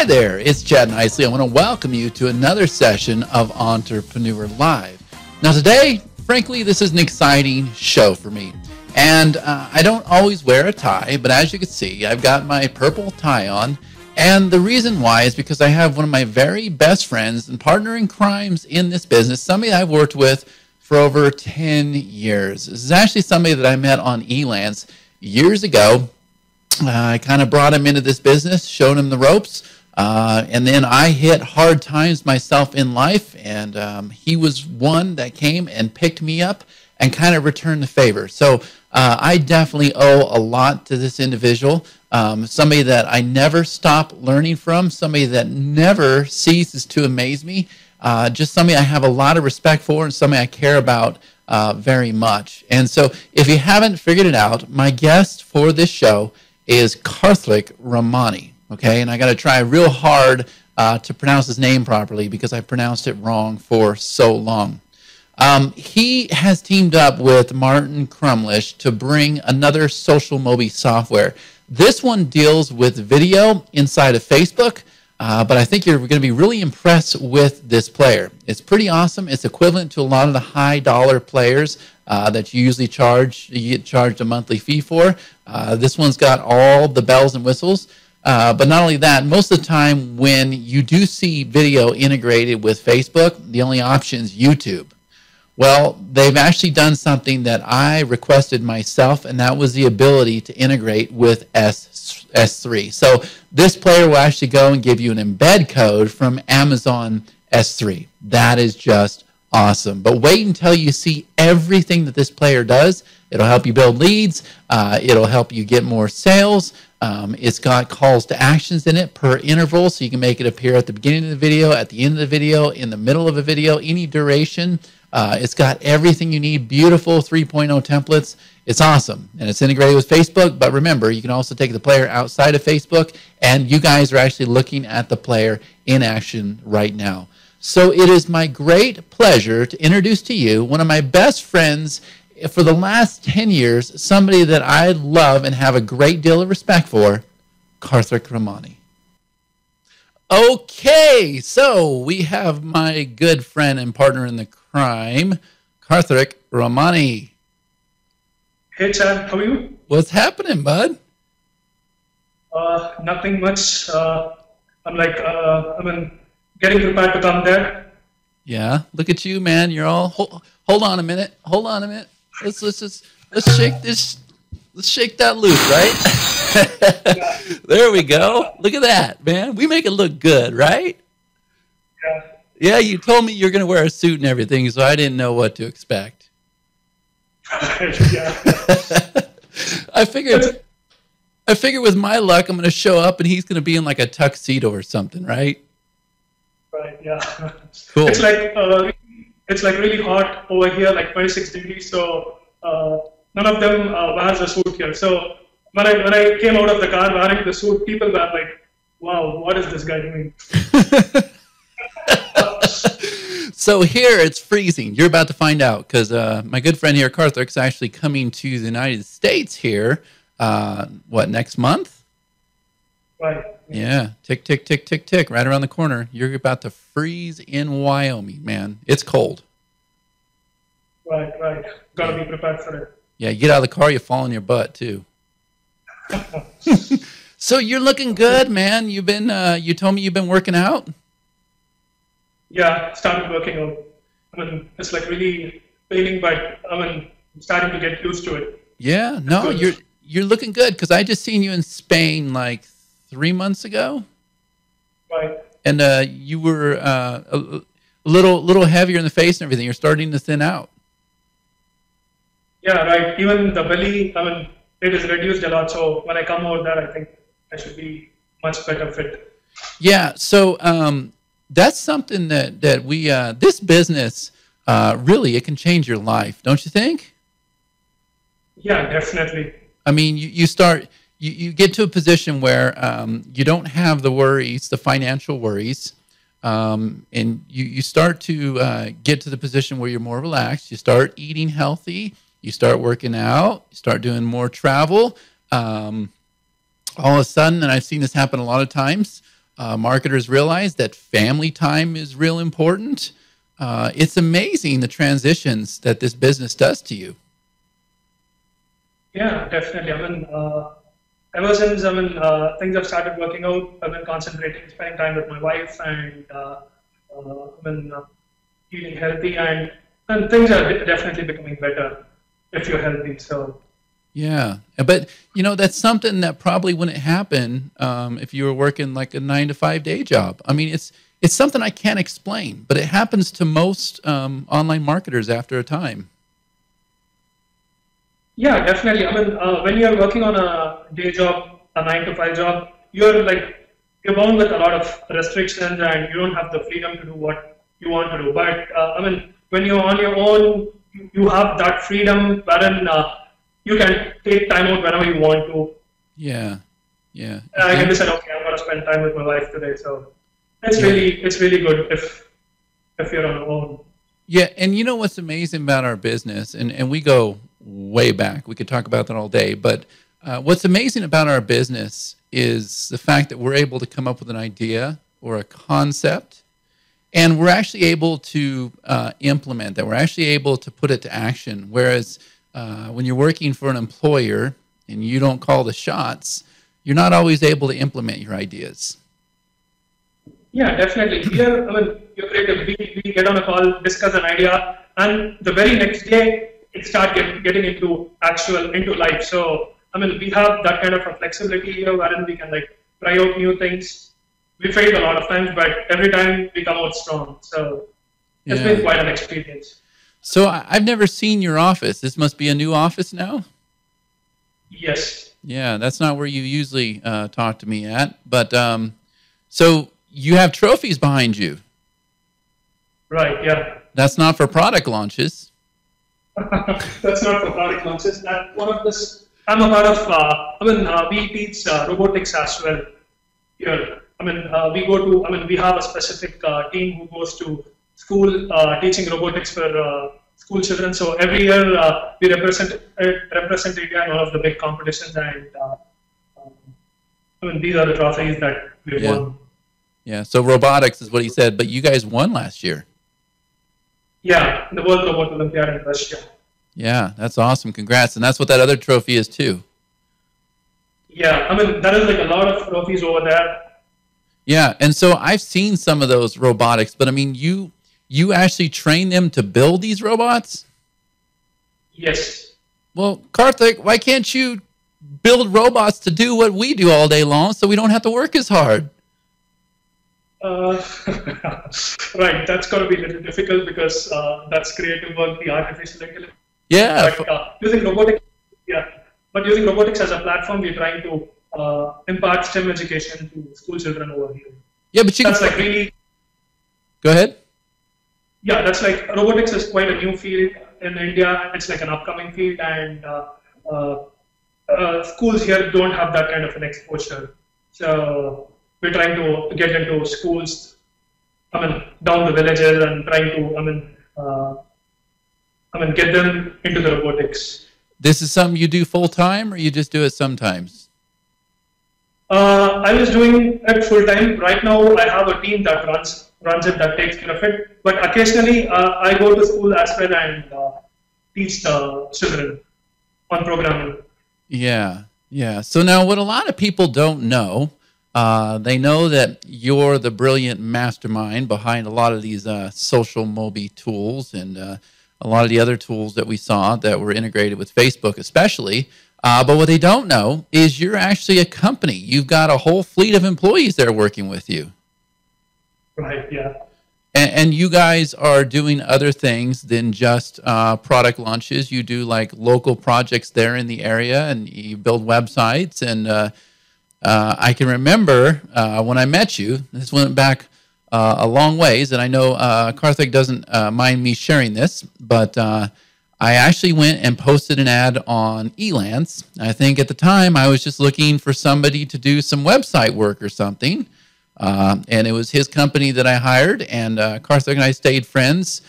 Hi there, it's Chad Nicely. I want to welcome you to another session of Entrepreneur Live. Now today, frankly, this is an exciting show for me. And I don't always wear a tie, but as you can see, I've got my purple tie on. And the reason why is because I have one of my very best friends and partner in crimes in this business, somebody I've worked with for over 10 years. This is actually somebody that I met on Elance years ago. I kind of brought him into this business, showed him the ropes, and then I hit hard times myself in life, and he was one that came and picked me up and kind of returned the favor. So I definitely owe a lot to this individual, somebody that I never stop learning from, somebody that never ceases to amaze me, just somebody I have a lot of respect for and somebody I care about very much. And so if you haven't figured it out, my guest for this show is Karthik Ramani, okay? And I got to try real hard to pronounce his name properly because I pronounced it wrong for so long. He has teamed up with Martin Crumlish to bring another social Mobi software. This one deals with video inside of Facebook, but I think you're going to be really impressed with this player. It's pretty awesome. It's equivalent to a lot of the high dollar players that you usually charge. You get charged a monthly fee for. This one's got all the bells and whistles. But not only that, most of the time when you do see video integrated with Facebook, the only option is YouTube. Well, they've actually done something that I requested myself, and that was the ability to integrate with S3. So this player will actually go and give you an embed code from Amazon S3. That is just awesome. But wait until you see everything that this player does. It'll help you build leads. It'll help you get more sales. It's got calls to actions in it per interval, so you can make it appear at the beginning of the video, at the end of the video, in the middle of a video, any duration. It's got everything you need, beautiful 3.0 templates. It's awesome, and it's integrated with Facebook. But remember, you can also take the player outside of Facebook, and you guys are actually looking at the player in action right now. So it is my great pleasure to introduce to you one of my best friends for the last 10 years, somebody that I love and have a great deal of respect for, Karthik Ramani. Okay, so we have my good friend and partner in the crime, Karthik Ramani. Hey Chad, how are you? What's happening, bud? Nothing much. I'm getting prepared to come there. Yeah, look at you, man. You're all hold on a minute. Hold on a minute. Let's shake this. Let's shake that loose, right? There we go. Look at that, man. We make it look good, right? Yeah. Yeah, you told me you're going to wear a suit and everything, so I didn't know what to expect. Yeah. I figured with my luck, I'm going to show up and he's going to be in like a tuxedo or something, right? Right. Yeah. Cool. It's like really hot over here, like 26 degrees. So none of them wears a suit here. So when I came out of the car wearing the suit, people were like, "Wow, what is this guy doing?" So here it's freezing. You're about to find out because my good friend here, Karthik's actually coming to the United States here. Next month? Right. Yeah. Tick, tick, tick, tick, tick. Right around the corner. You're about to freeze in Wyoming, man. It's cold. Right. Gotta be prepared for it. Yeah, you get out of the car, you fall on your butt too. So you're looking good, man. You've been you told me you've been working out? Yeah, started working out. It's like really failing, but I'm starting to get used to it. Yeah, no, you're looking good because I just seen you in Spain like 3 months ago. Right. And you were a little heavier in the face and everything. You're starting to thin out. Yeah, right. Even the belly, it is reduced a lot. So when I come over there, I think I should be much better fit. Yeah. So that's something that we this business really, it can change your life, don't you think? Yeah, definitely. I mean, you get to a position where you don't have the worries, the financial worries, and you start to get to the position where you're more relaxed. You start eating healthy. You start working out. You start doing more travel. All of a sudden, and I've seen this happen a lot of times, marketers realize that family time is real important. It's amazing the transitions that this business does to you. Yeah, definitely. Ever since things have started working out, I've been concentrating, spending time with my wife, and eating healthy, and things are definitely becoming better if you're healthy. So. Yeah, but that's something that probably wouldn't happen if you were working like a 9-to-5 day job. I mean, it's something I can't explain, but it happens to most online marketers after a time. Yeah, definitely. When you're working on a day job, a 9-to-5 job, you're bound with a lot of restrictions, and you don't have the freedom to do what you want to do. But when you're on your own, you have that freedom wherein you can take time out whenever you want to. Yeah, yeah. I can decide, okay, I'm going to spend time with my wife today. So it's really good if you're on your own. Yeah, and you know what's amazing about our business, and we go way back. We could talk about that all day, but what's amazing about our business is the fact that we're able to come up with an idea or a concept, and we're actually able to implement that. We're actually able to put it to action. Whereas when you're working for an employer and you don't call the shots, you're not always able to implement your ideas. Yeah, definitely. Here, you're creative. We get on a call, discuss an idea, and the very next day, it starts getting into life. So, we have that kind of a flexibility here wherein we can try out new things. We failed a lot of times, but every time we come out strong. So, it's been quite an experience. So, I've never seen your office. This must be a new office now? Yes. Yeah, that's not where you usually talk to me at. But, so you have trophies behind you. Right, yeah. That's not for product launches. That's not for product launches. I'm a part of, we teach robotics as well here. We have a specific team who goes to school teaching robotics for school children. So every year we represent India in one of the big competitions, and these are the trophies that we won. Yeah, so robotics is what he said, but you guys won last year. Yeah, the World Robot Olympiad in Russia. Yeah, that's awesome. Congrats. And that's what that other trophy is too. Yeah, there is a lot of trophies over there. Yeah, and so I've seen some of those robotics, but you actually train them to build these robots? Yes. Well, Karthik, why can't you build robots to do what we do all day long so we don't have to work as hard? Right, that's going to be a little difficult because that's creative work, the artificial intelligence. Yeah. But using robotics as a platform, we're trying to impart STEM education to school children over here. Yeah, but that's really. Go ahead. Yeah, that's robotics is quite a new field in India. It's an upcoming field, and schools here don't have that kind of an exposure. So we're trying to get into schools, down the villages, and trying to, get them into the robotics. This is something you do full time, or you just do it sometimes? I was doing it full time. Right now, I have a team that runs it, that takes care of it. But occasionally, I go to school as well and teach the children on programming. Yeah, yeah. So now, what a lot of people don't know. They know that you're the brilliant mastermind behind a lot of these social Mobi tools and a lot of the other tools that we saw that were integrated with Facebook especially. But what they don't know is you're actually a company. You've got a whole fleet of employees that are working with you. Right, yeah. And you guys are doing other things than just product launches. You do local projects there in the area, and you build websites. And I can remember when I met you, this went back a long ways, and I know Karthik doesn't mind me sharing this, but I actually went and posted an ad on Elance. I think at the time I was just looking for somebody to do some website work or something, and it was his company that I hired, and Karthik and I stayed friends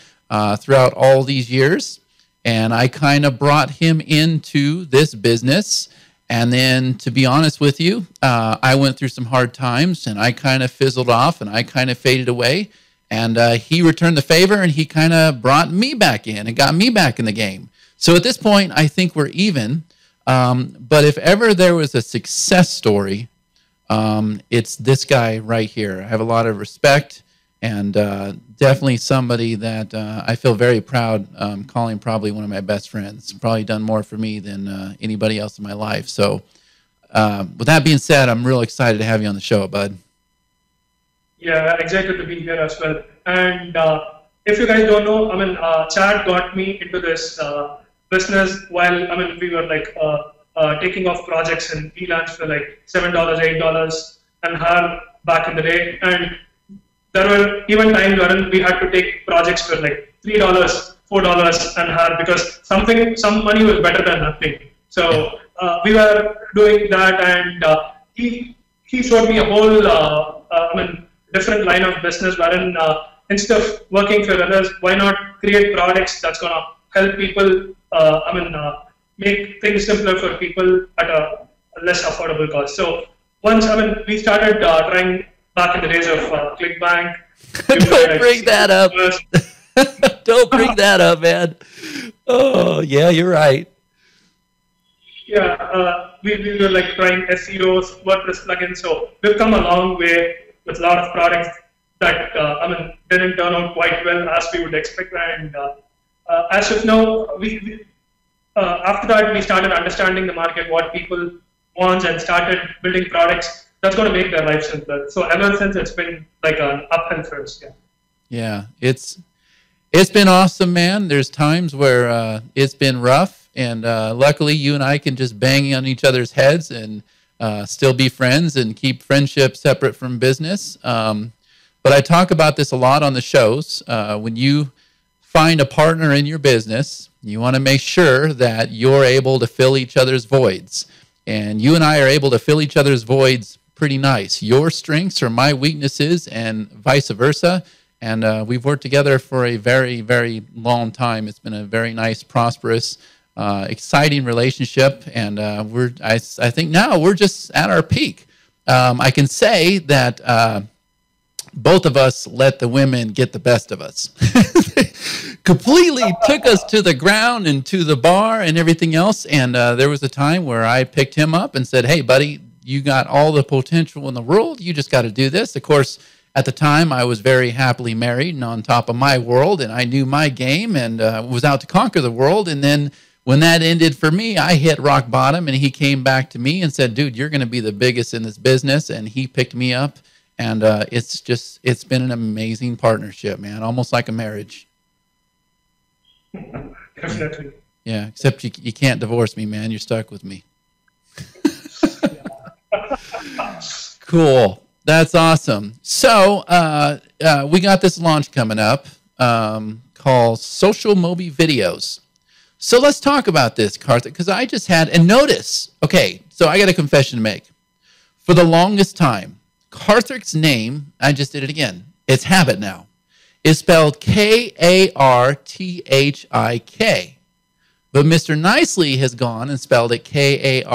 throughout all these years, and I kind of brought him into this business. And then, to be honest with you, I went through some hard times, and I kind of fizzled off, and I kind of faded away. And he returned the favor, and he kind of brought me back in and got me back in the game. So at this point, I think we're even. But if ever there was a success story, it's this guy right here. I have a lot of respect, and definitely somebody that I feel very proud calling probably one of my best friends. Probably done more for me than anybody else in my life. So with that being said, I'm real excited to have you on the show, bud. Yeah, excited to be here as well. And if you guys don't know, Chad got me into this business while we were like taking off projects in freelance for like $7, $8 an hour back in the day. And there were even times when we had to take projects for like $3, $4 an hour because some money was better than nothing. So we were doing that, and he showed me a whole different line of business wherein instead of working for others, why not create products that's gonna help people? Make things simpler for people at a less affordable cost. So once we started trying back in the days of ClickBank. Don't bring that up. Don't bring that up, man. Oh yeah, you're right. Yeah, we were like trying SEOs, WordPress plugins. So we've come a long way with a lot of products that didn't turn out quite well as we would expect. And as of now, after that we started understanding the market, what people want, and started building products that's going to make their life simpler. So ever since, it's been like an uphill for us. Yeah, it's been awesome, man. There's times where it's been rough, and luckily you and I can just bang on each other's heads and still be friends and keep friendship separate from business. But I talk about this a lot on the shows. When you find a partner in your business, you want to make sure that you're able to fill each other's voids. And you and I are able to fill each other's voids pretty nice. Your strengths are my weaknesses, and vice versa. And we've worked together for a very, very long time. It's been a very nice, prosperous, exciting relationship. And I think now we're just at our peak. I can say that both of us let the women get the best of us. Completely took us to the ground and to the bar and everything else. And there was a time where I picked him up and said, hey, buddy, you got all the potential in the world. You just got to do this. Of course, at the time, I was very happily married and on top of my world, and I knew my game and was out to conquer the world. And then when that ended for me, I hit rock bottom, and he came back to me and said, dude, you're going to be the biggest in this business. And he picked me up. And it's been an amazing partnership, man, almost like a marriage. Definitely. Yeah, except you can't divorce me, man. You're stuck with me. Cool. That's awesome. So we got this launch coming up called Social Mobi Videos. So let's talk about this, Karthik, because I just had, and notice, okay, so I got a confession to make. For the longest time, Karthik's name, I just did it again, it's habit now, is spelled K-A-R-T-H-I-K. But Mr. Nicely has gone and spelled it K-A-R-T-H-R-I-K.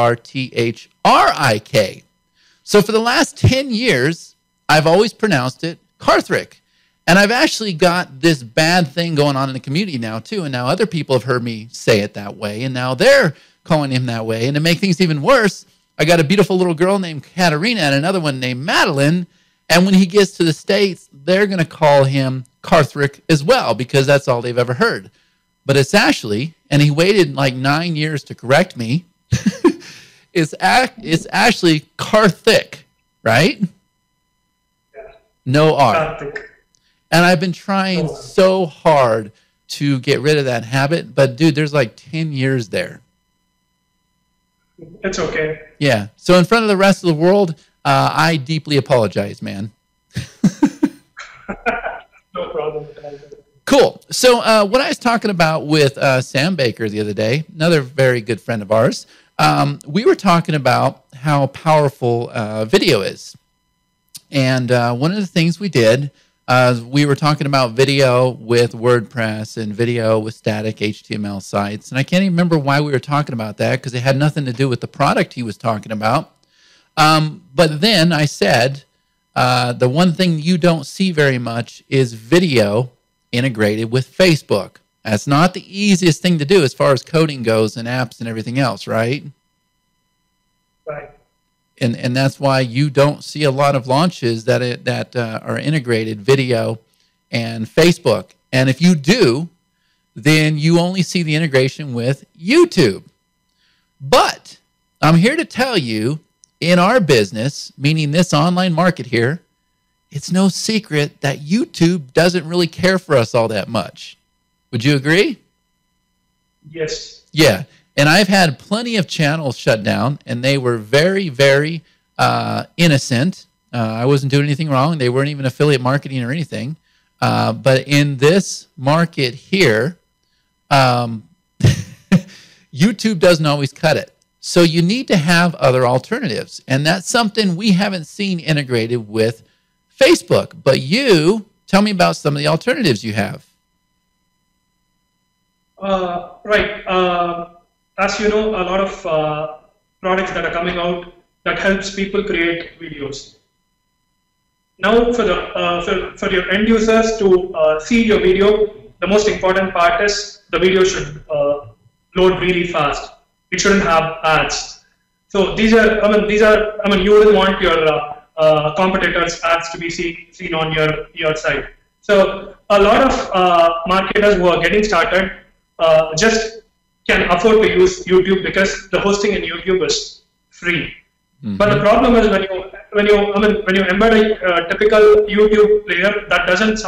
So for the last 10 years, I've always pronounced it Karthik. And I've actually got this bad thing going on in the community now, too. And now other people have heard me say it that way. And now they're calling him that way. And to make things even worse, I got a beautiful little girl named Katerina and another one named Madeline. And when he gets to the States, they're going to call him Karthik as well, because that's all they've ever heard. But it's actually, and he waited like 9 years to correct me, it's actually Karthik, right? Yeah. No R. Karthik. And I've been trying so hard to get rid of that habit, but dude, there's like 10 years there. It's okay. Yeah. So in front of the rest of the world, I deeply apologize, man. No problem. Cool. So what I was talking about with Sam Baker the other day, another very good friend of ours, we were talking about how powerful video is. And one of the things we did, We were talking about video with WordPress and video with static HTML sites. And I can't even remember why we were talking about that because it had nothing to do with the product he was talking about. But then I said, the one thing you don't see very much is video integrated with Facebook. That's not the easiest thing to do as far as coding goes and apps and everything else, right? Right. And that's why you don't see a lot of launches that are integrated video and Facebook. And if you do, then you only see the integration with YouTube. But I'm here to tell you, in our business, meaning this online market here, it's no secret that YouTube doesn't really care for us all that much. Would you agree? Yes. Yeah. And I've had plenty of channels shut down, and they were very, very innocent. I wasn't doing anything wrong. They weren't even affiliate marketing or anything. But in this market here, YouTube doesn't always cut it. So you need to have other alternatives. And that's something we haven't seen integrated with Facebook. But you, tell me about some of the alternatives you have. Right. As you know, a lot of products that are coming out that helps people create videos. Now, for your end users to see your video, the most important part is the video should load really fast. It shouldn't have ads. So these are, you wouldn't want your competitors' ads to be seen on your site. So a lot of marketers who are getting started just can afford to use YouTube because the hosting in YouTube is free. Mm-hmm. But the problem is when you embed a typical YouTube player that doesn't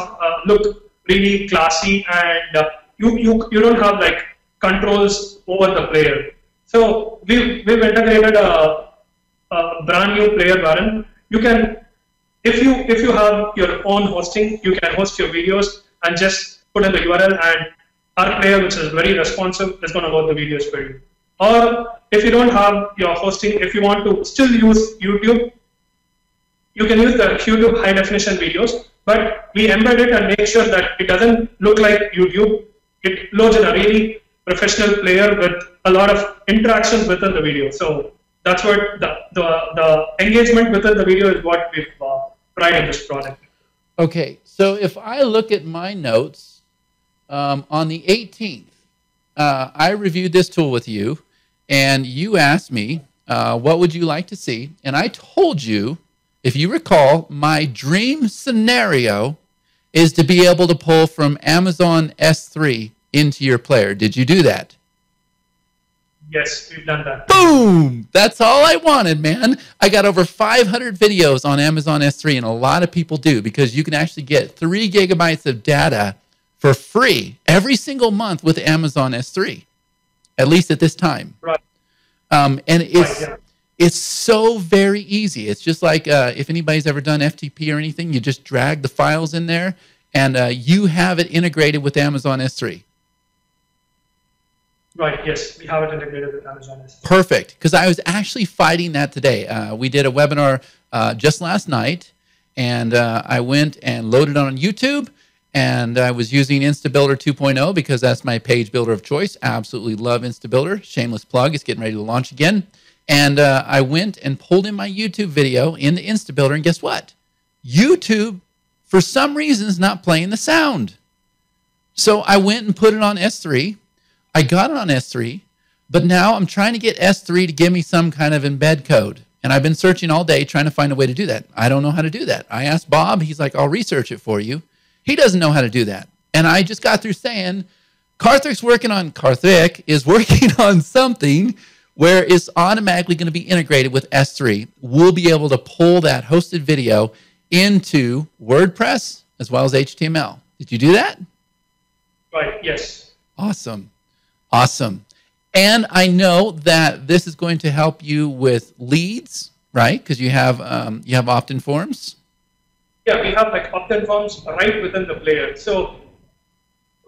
look really classy, and you don't have like controls over the player. So we've integrated a brand new player wherein you can, if you have your own hosting, you can host your videos and just put in the URL, and our player, which is very responsive, is going to load the videos for you. Or if you don't have your hosting, if you want to still use YouTube, you can use the YouTube high definition videos, but we embed it and make sure that it doesn't look like YouTube. It loads in a really professional player with a lot of interactions within the video. So that's what the engagement within the video is what we've tried in this product. Okay, so if I look at my notes, on the 18th, I reviewed this tool with you, and you asked me, what would you like to see? And I told you, if you recall, my dream scenario is to be able to pull from Amazon S3 into your player. Did you do that? Yes, we've done that. Boom! That's all I wanted, man. I got over 500 videos on Amazon S3, and a lot of people do, because you can actually get 3 gigabytes of data for free every single month with Amazon S3, at least at this time. Right. And it's so very easy. It's just like if anybody's ever done FTP or anything, you just drag the files in there, and you have it integrated with Amazon S3. Right, yes, we have it integrated with Amazon S3. Perfect, because I was actually fighting that today. We did a webinar just last night, and I went and loaded it on YouTube. And I was using InstaBuilder 2.0 because that's my page builder of choice. Absolutely love InstaBuilder. Shameless plug. It's getting ready to launch again. And I went and pulled in my YouTube video in the InstaBuilder, and guess what? YouTube, for some reason, is not playing the sound. So I went and put it on S3. I got it on S3, but now I'm trying to get S3 to give me some kind of embed code. And I've been searching all day trying to find a way to do that. I don't know how to do that. I asked Bob. He's like, I'll research it for you. He doesn't know how to do that. And I just got through saying, Karthik is working on something where it's automatically going to be integrated with S3. We'll be able to pull that hosted video into WordPress as well as HTML. Did you do that? Right, yes. Awesome. Awesome. And I know that this is going to help you with leads, right? Because you have opt-in forms. Yeah, we have like opt-in forms right within the player. So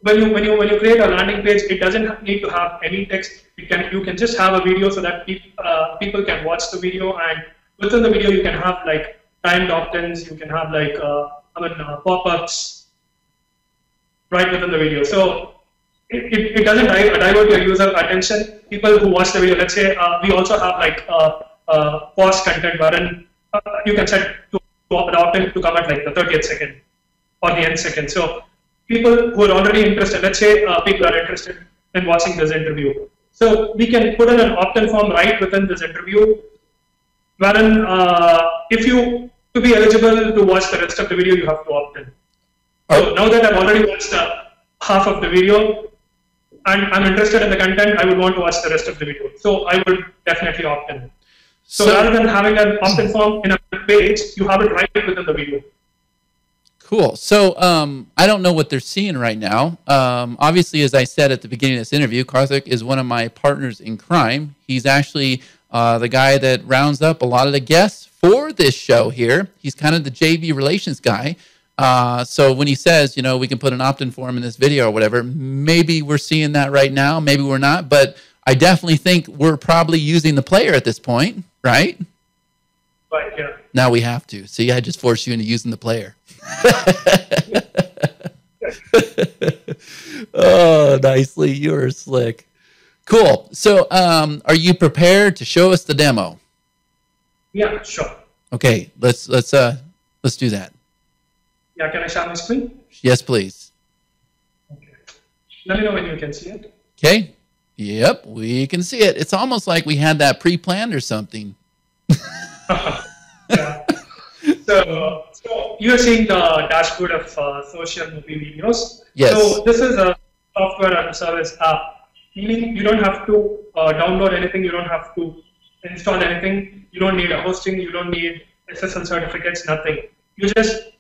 when you create a landing page, it doesn't need to have any text. You can just have a video so that people can watch the video, and within the video you can have like timed opt-ins. You can have like pop-ups right within the video. So it doesn't divert your user attention. People who watch the video, let's say we also have like pause content wherein you can set to the opt-in to come at like the 30th second or the end second. So people who are already interested, let's say people are interested in watching this interview. So we can put in an opt-in form right within this interview, wherein if you to be eligible to watch the rest of the video, you have to opt in. So now that I've already watched half of the video and I'm interested in the content, I would want to watch the rest of the video. So I would definitely opt in. So rather than having an opt-in form in a page, you have it right within the video. Cool. So I don't know what they're seeing right now. Obviously, as I said at the beginning of this interview, Karthik is one of my partners in crime. He's actually the guy that rounds up a lot of the guests for this show here. He's kind of the JV relations guy. So when he says, you know, we can put an opt-in form in this video or whatever, maybe we're seeing that right now. Maybe we're not. But I definitely think we're probably using the player at this point, right? Right, yeah. Now we have to. See, I just forced you into using the player. Oh, nicely. You're slick. Cool. So are you prepared to show us the demo? Yeah, sure. Okay, let's do that. Yeah, can I share my screen? Yes, please. Okay. Let me know when you can see it. Okay. Yep, we can see it. It's almost like we had that pre-planned or something. Yeah. So you're seeing the dashboard of social Mobi videos. Yes. So this is a software as a service app, meaning you don't have to download anything, you don't have to install anything, you don't need a hosting, you don't need SSL certificates, nothing. You just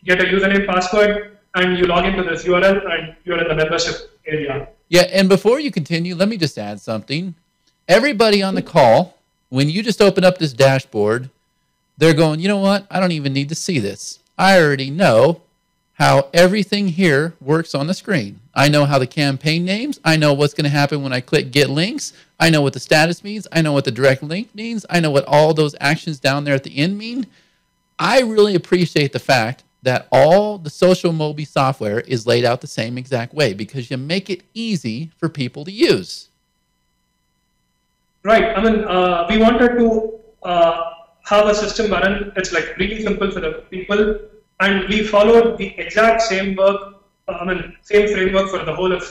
get a username, password, and you log into this URL, and you're in the membership area. Yeah, and before you continue, let me just add something. Everybody on the call, when you just open up this dashboard, they're going, you know what? I don't even need to see this. I already know how everything here works on the screen. I know how the campaign names. I know what's going to happen when I click get links. I know what the status means. I know what the direct link means. I know what all those actions down there at the end mean. I really appreciate the fact that all the social Mobi software is laid out the same exact way because you make it easy for people to use. Right. I mean, we wanted to have a system wherein it's like really simple for the people, and we followed the exact same work, same framework for the whole of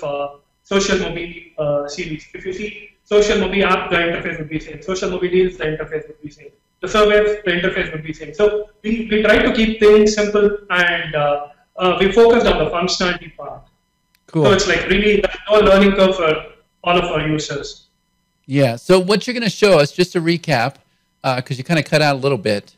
social Mobi series. If you see social Mobi app, the interface would be same. Social Mobi deals, the interface would be same. The surveys, the interface would be same. So we try to keep things simple, and we focused on the functionality part. Cool. So it's like really no learning curve for all of our users. Yeah. So what you're going to show us, just to recap, because you kind of cut out a little bit,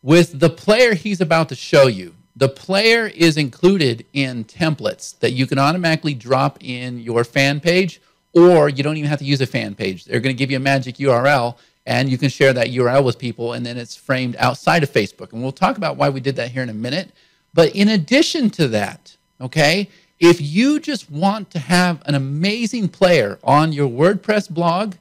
with the player he's about to show you, the player is included in templates that you can automatically drop in your fan page, or you don't even have to use a fan page. They're going to give you a magic URL, and you can share that URL with people, and then it's framed outside of Facebook. And we'll talk about why we did that here in a minute. But in addition to that, okay, if you just want to have an amazing player on your WordPress blog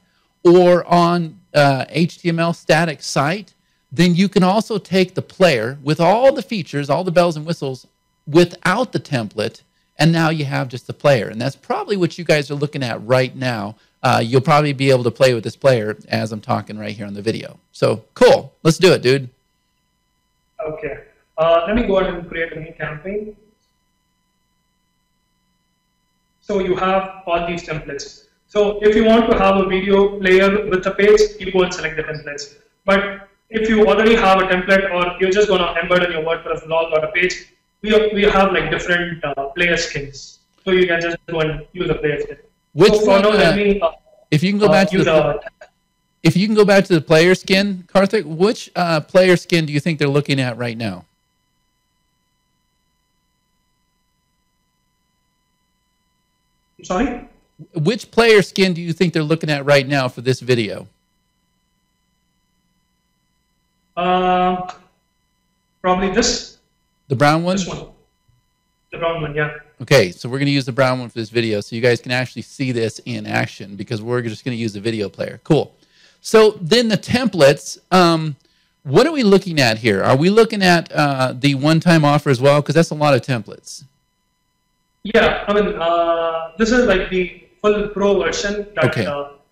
or on HTML static site, then you can also take the player with all the features, all the bells and whistles, without the template, and now you have just the player. And that's probably what you guys are looking at right now. You'll probably be able to play with this player as I'm talking right here on the video. So cool. Let's do it, dude. Okay. Let me go ahead and create a new campaign. So you have all these templates. So if you want to have a video player with a page, you go and select the templates. But if you already have a template, or you're just going to embed in your WordPress blog or a page, we have like different player skins. So you can just go and use a player skin. Which so one? now let me, if you can go back to the player skin, Karthik, which player skin do you think they're looking at right now? Sorry? Which player skin do you think they're looking at right now for this video? Probably this. The brown one? This one. The brown one, yeah. Okay, so we're going to use the brown one for this video so you guys can actually see this in action because we're just going to use the video player. Cool. So then the templates, what are we looking at here? Are we looking at the one-time offer as well? Because that's a lot of templates. Yeah, I mean, this is like the full pro version that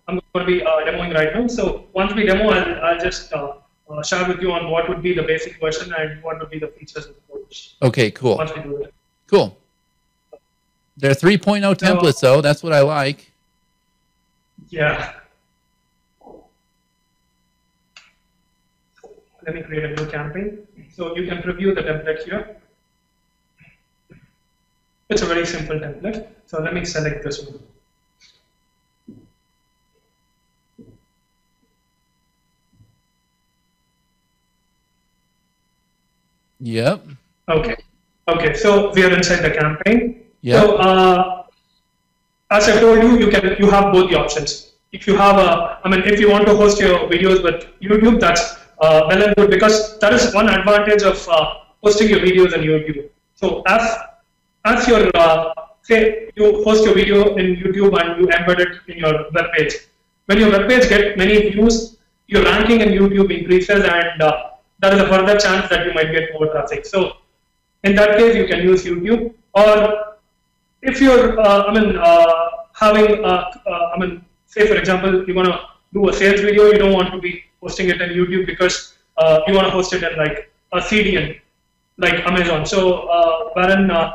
I'm going to be demoing right now. So once we demo, I'll just share with you on what would be the basic version and what would be the features of the coach. Okay, cool. Once we do that. Cool. They're 3.0 templates, though. That's what I like. Yeah. Let me create a new campaign. So you can preview the template here. It's a very simple template. So let me select this one. Yep. Okay. Okay. So we are inside the campaign. Yep. So as I told you, you have both the options. If you have if you want to host your videos with YouTube, that's well and good, because that is one advantage of hosting your videos on YouTube. So as your say you host your video in YouTube and you embed it in your web page. When your web page gets many views, your ranking in YouTube increases, and there is a further chance that you might get more traffic. So in that case, you can use YouTube. Or if you're say for example, you want to do a sales video, you don't want to be hosting it on YouTube because you want to host it in like a CDN, like Amazon. So now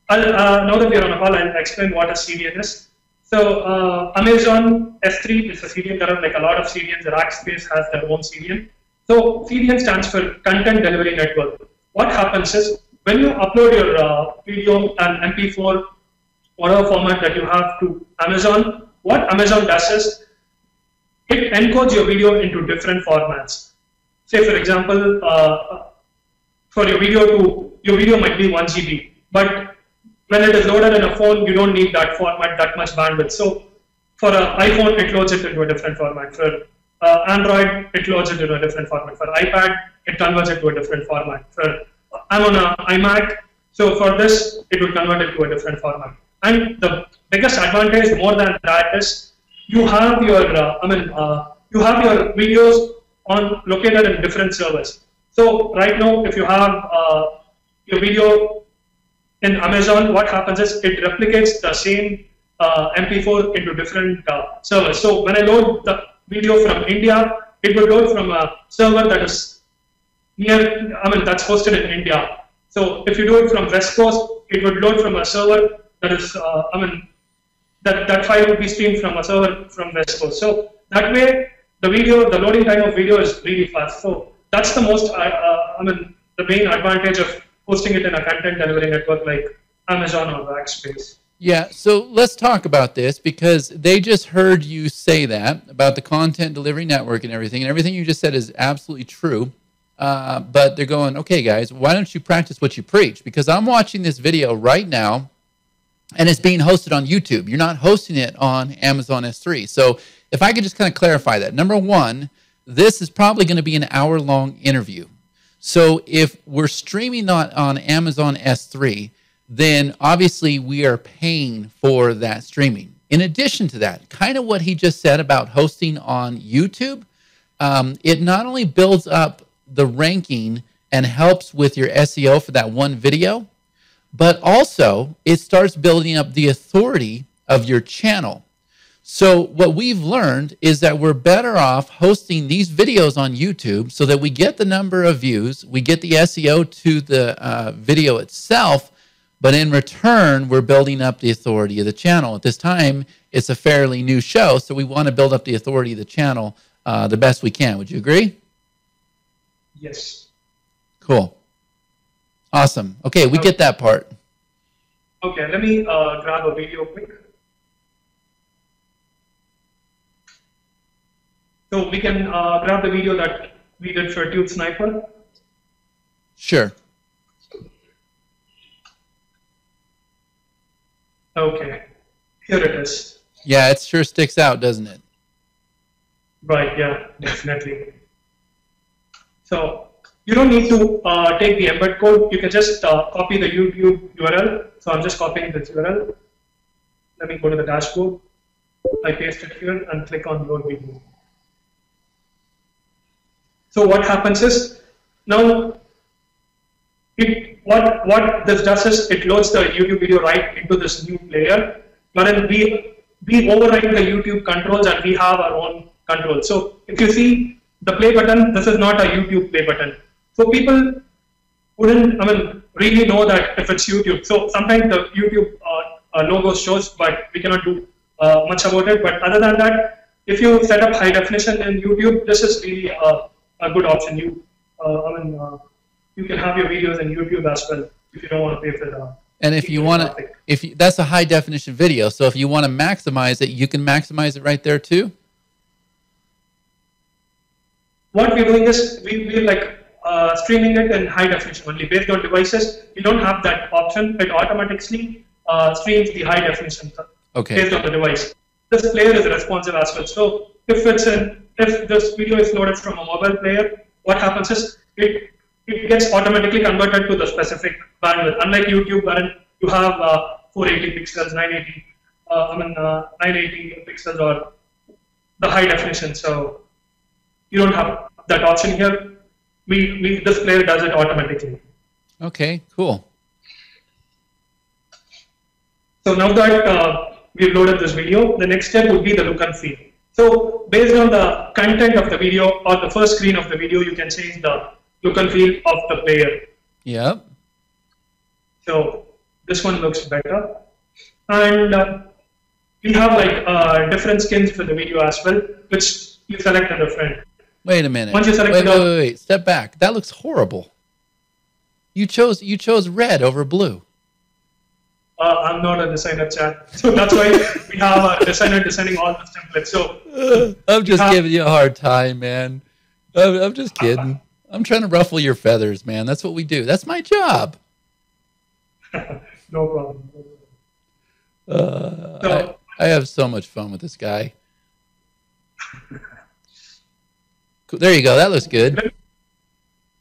that we're on a call, I'll explain what a CDN is. So Amazon S3 is a CDN. There are like a lot of CDNs. Rackspace has their own CDN. So CDN stands for Content Delivery Network. What happens is when you upload your video and MP4, whatever format that you have, to Amazon, what Amazon does is it encodes your video into different formats. Say for example, for your video might be 1 GB, but when it is loaded in a phone, you don't need that format, that much bandwidth. So for an iPhone, it loads it into a different format. For Android, it loads it into a different format. For iPad, it converts it to a different format. I'm on an iMac, so for this, it will convert it to a different format. And the biggest advantage more than that is you have your you have your videos located in different servers. So right now, if you have your video in Amazon, what happens is it replicates the same MP4 into different servers. So when I load the video from India, it will load from a server that is that's hosted in India. So if you do it from West Coast, it would load from a server that is, that file will be streamed from a server from West Coast. So that way, the loading time of video is really fast. So that's the most, the main advantage of hosting it in a content delivery network like Amazon or Rackspace. Yeah, so let's talk about this, because they just heard you say that about the content delivery network and everything you just said is absolutely true. But they're going, okay, guys, why don't you practice what you preach? Because I'm watching this video right now, and it's being hosted on YouTube. You're not hosting it on Amazon S3. So if I could just kind of clarify that. Number one, this is probably going to be an hour-long interview. So if we're streaming on Amazon S3, then obviously we are paying for that streaming. In addition to that, kind of what he just said about hosting on YouTube, it not only builds up the ranking and helps with your SEO for that one video, but also it starts building up the authority of your channel. So what we've learned is that we're better off hosting these videos on YouTube so that we get the number of views, we get the SEO to the video itself, but in return, we're building up the authority of the channel. At this time, it's a fairly new show, so we want to build up the authority of the channel the best we can. Would you agree? Yes. Cool. Awesome. Okay, we get that part. Okay, let me grab a video quick. So we can grab the video that we did for Tube Sniper. Sure. Okay, here it is. Yeah, it sure sticks out, doesn't it? Right, yeah, definitely. So you don't need to take the embed code. You can just copy the YouTube URL. So I'm just copying this URL. Let me go to the dashboard. I paste it here and click on load video. So what happens is, now what this does is it loads the YouTube video right into this new player, wherein we override the YouTube controls and we have our own controls. So if you see the play button, this is not a YouTube play button. So people wouldn't, really know that if it's YouTube. So sometimes the YouTube logo shows, but we cannot do much about it. But other than that, if you set up high definition in YouTube, this is really a good option. You can have your videos in YouTube as well if you don't want to pay for the. And if you want to, that's a high definition video. So if you want to maximize it, you can maximize it right there too. What we're doing is we're like streaming it in high definition only based on devices. You don't have that option. It automatically streams the high definition based on the device. This player is responsive as well. So if this video is loaded from a mobile player, what happens is it gets automatically converted to the specific bandwidth. Unlike YouTube, where you have 480 pixels, 980 pixels, or the high definition. So you don't have that option here. This player does it automatically. Okay, cool. So now that we've loaded this video, the next step would be the look and feel. So based on the content of the video or the first screen of the video, you can change the look and feel of the player. Yep. So this one looks better. And we have like different skins for the video as well, which you select in the front. Wait a minute. Once you select wait. Step back. That looks horrible. You chose red over blue. I'm not a designer, Chad. So that's why we have a designer designing all the templates. So I'm just giving you a hard time, man. I'm just kidding. I'm trying to ruffle your feathers, man. That's what we do. That's my job. No problem. I have so much fun with this guy. Cool. There you go. That looks good.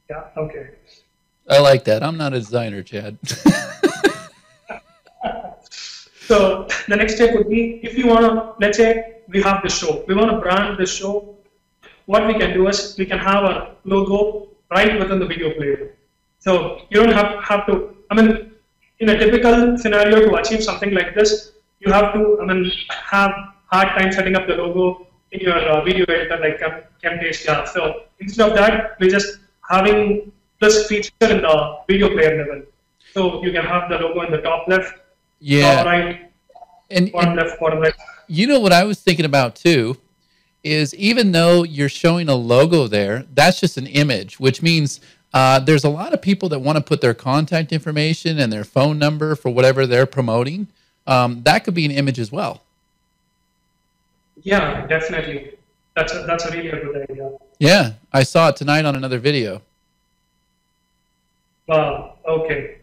Yeah, okay. I like that. I'm not a designer, Chad. So the next step would be, if you want to, let's say we have this show. We want to brand this show. What we can do is we can have a logo right within the video player. So you don't have to, in a typical scenario to achieve something like this, you have to, have hard time setting up the logo in your video editor like Camtasia. So instead of that, we're just having this feature in the video player level. So you can have the logo in the top left, top right, bottom left, bottom right. You know what I was thinking about too, is even though you're showing a logo there, that's just an image, which means there's a lot of people that want to put their contact information and their phone number for whatever they're promoting. That could be an image as well. Yeah, definitely. That's a really good idea. Yeah, I saw it tonight on another video. Wow. Okay.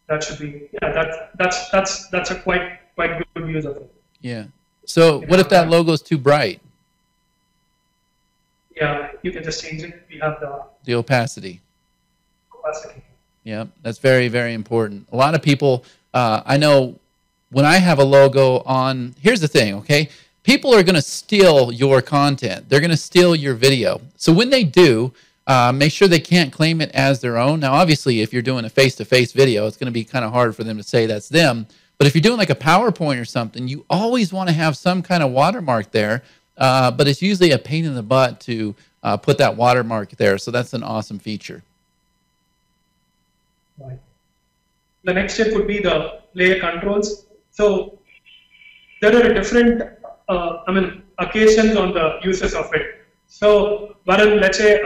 That should be. Yeah. That's a quite good use of it. Yeah. So what if that logo is too bright? Yeah, you can just change it. We have the opacity. Opacity. Yeah, that's very, very important. A lot of people, I know when I have a logo on, here's the thing, okay? People are going to steal your content. They're going to steal your video. So when they do, make sure they can't claim it as their own. Now, obviously, if you're doing a face-to-face video, it's going to be kind of hard for them to say that's them. But if you're doing like a PowerPoint or something, you always want to have some kind of watermark there. But it's usually a pain in the butt to put that watermark there. So that's an awesome feature. Right. The next step would be the layer controls. So there are different, occasions on the uses of it. So, let's say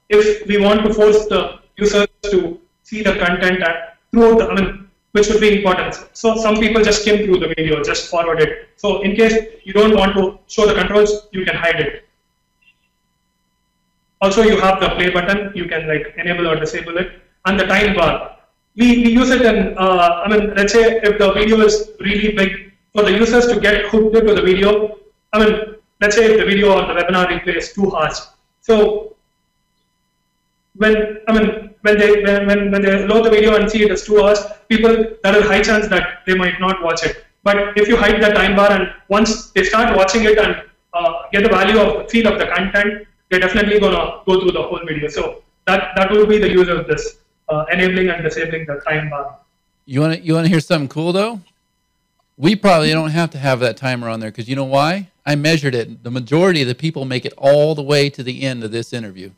if we want to force the users to see the content throughout the, which would be important. So some people just skim through the video, just forward it. So in case you don't want to show the controls, you can hide it. Also, you have the play button. You can like enable or disable it, and the time bar. We use it in, let's say if the video is really big, for the users to get hooked into the video. Let's say if the video or the webinar replay is 2 hours. So when they load the video and see it as 2 hours, there is a high chance that they might not watch it. But if you hide the time bar and once they start watching it and get the value of the feel of the content, they're definitely gonna go through the whole video. So that will be the use of this enabling and disabling the time bar. You want to hear something cool though? We probably don't have to have that timer on there because you know why? I measured it. The majority of the people make it all the way to the end of this interview.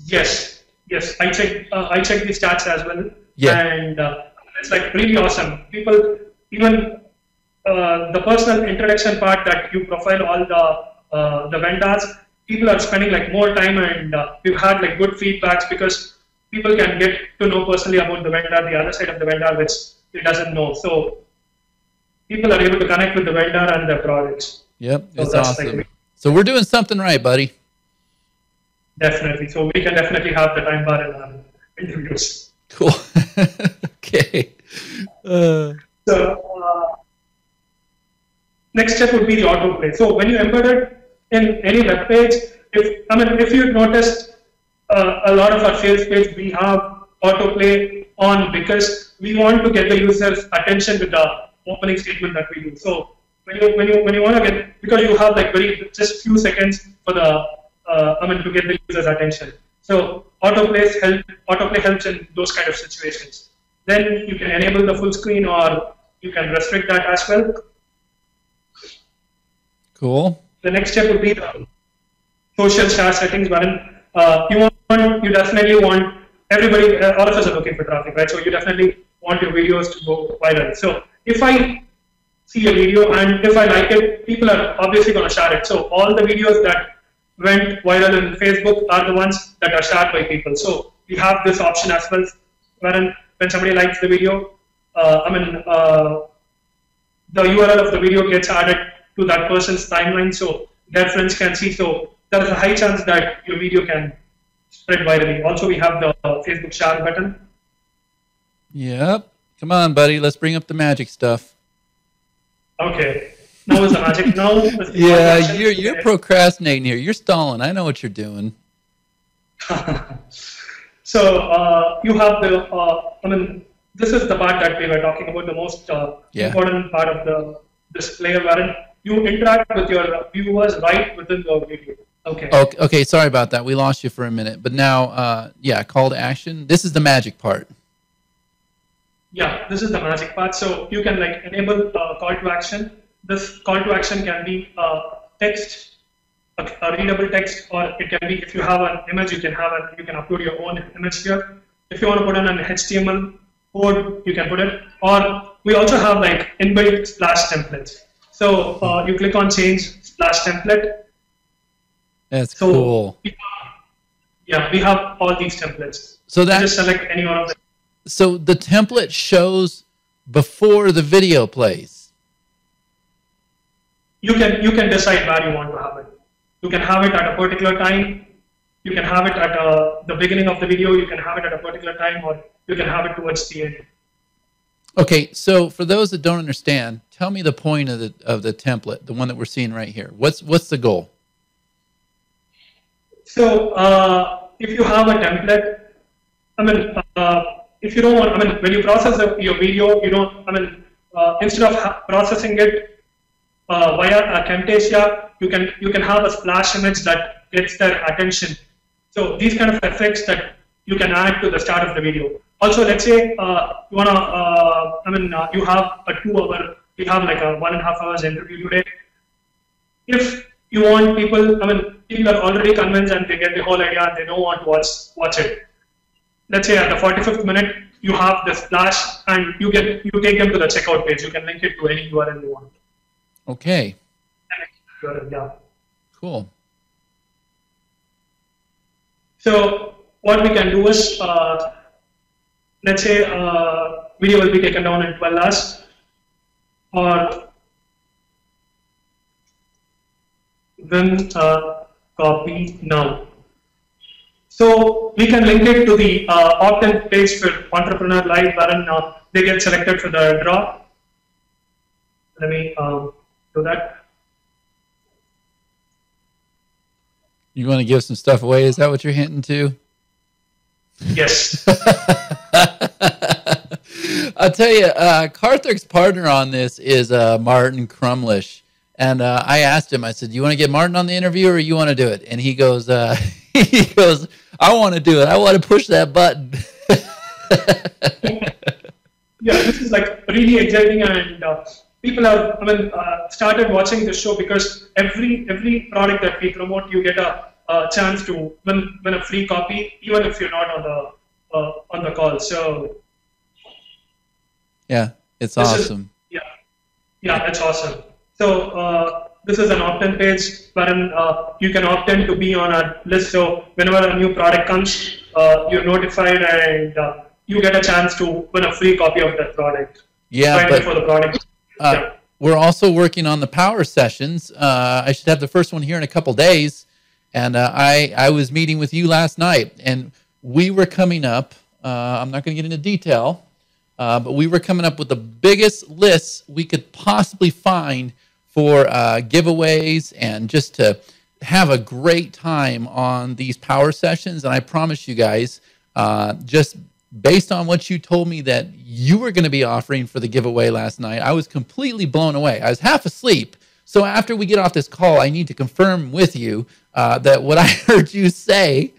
Yes, I check the stats as well. Yeah. And it's like really awesome. People, even the personal introduction part that you profile all the vendors, people are spending like more time, and we've had like good feedbacks because people can get to know personally about the vendor, the other side of the vendor, which it doesn't know. So people are able to connect with the vendor and their products. Yep, so it's awesome. So we're doing something right, buddy. Definitely. So we can definitely have the time bar in our interviews. Cool. Okay. Next step would be the autoplay. So when you embed it in any web page, if you noticed a lot of our sales page, we have autoplay on because we want to get the user's attention with the opening statement that we do. So when you want to get, because you have like just few seconds for the to get the user's attention. So autoplay helps in those kind of situations. Then you can enable the full screen, or you can restrict that as well. Cool. The next step would be the social share settings, wherein you definitely want everybody, all of us are looking for traffic, right? So you definitely want your videos to go viral. So if I see a video and if I like it, people are obviously going to share it. So all the videos that went viral in Facebook are the ones that are shared by people. So we have this option as well, wherein when somebody likes the video, the URL of the video gets added to that person's timeline, so their friends can see. So there is a high chance that your video can spread virally. Also, we have the Facebook share button. Yep. Come on, buddy. Let's bring up the magic stuff. Okay. Now is the magic. Now. Yeah, you're procrastinating here. You're stalling. I know what you're doing. So you have the. This is the part that we were talking about, the most important part of the display, wherein you interact with your viewers right within the video. Okay. Okay. Sorry about that. We lost you for a minute, but now, call to action. This is the magic part. Yeah, this is the magic part. So you can like enable call to action. This call to action can be text, a readable text, or it can be, if you have an image, you can upload your own image here. If you want to put in an HTML code, you can put it. Or we also have like inbuilt splash templates. So you click on change splash template. That's cool. We have all these templates. So that just select any one of them. So the template shows before the video plays. You can decide where you want to have it. You can have it at a particular time. You can have it at the beginning of the video. You can have it at a particular time, or you can have it towards the end. Okay, so for those that don't understand, tell me the point of the template, the one that we're seeing right here. What's the goal? So if you have a template, if you don't want, when you process your video, you don't, instead of processing it via Camtasia, you can have a splash image that gets their attention. So these kind of effects that you can add to the start of the video. Also, let's say you wanna, you have a 2 hour, we have like a 1.5 hours interview today. If you want people, people are already convinced and they get the whole idea and they don't want to watch it. Let's say at the 45th minute, you have the splash and you take them to the checkout page. You can link it to any URL you want. Okay. Yeah. Cool. So what we can do is, let's say video will be taken down in 12 hours, or then copy now. So we can link it to the opt-in page for Entrepreneur Live, wherein they get selected for the draw. Let me do that. You want to give some stuff away? Is that what you're hinting to? Yes. I'll tell you, Karthik's partner on this is Martin Crumlish. And I asked him, I said, "You want to get Martin on the interview, or you want to do it?" And he goes, he goes, "I want to do it. I want to push that button." Yeah, this is like really exciting, and people have, started watching this show because every product that we promote, you get a chance to win a free copy, even if you're not on the call. So yeah, it's awesome. Yeah, it's awesome. So this is an opt-in page wherein you can opt in to be on our list. So whenever a new product comes, you're notified, and you get a chance to win a free copy of that product. Yeah, but for the product. We're also working on the power sessions. I should have the first one here in a couple days. And I was meeting with you last night, and we were coming up. I'm not going to get into detail, but we were coming up with the biggest lists we could possibly find for giveaways and just to have a great time on these power sessions. And I promise you guys, just based on what you told me that you were going to be offering for the giveaway last night, I was completely blown away. I was half asleep. So after we get off this call, I need to confirm with you that what I heard you say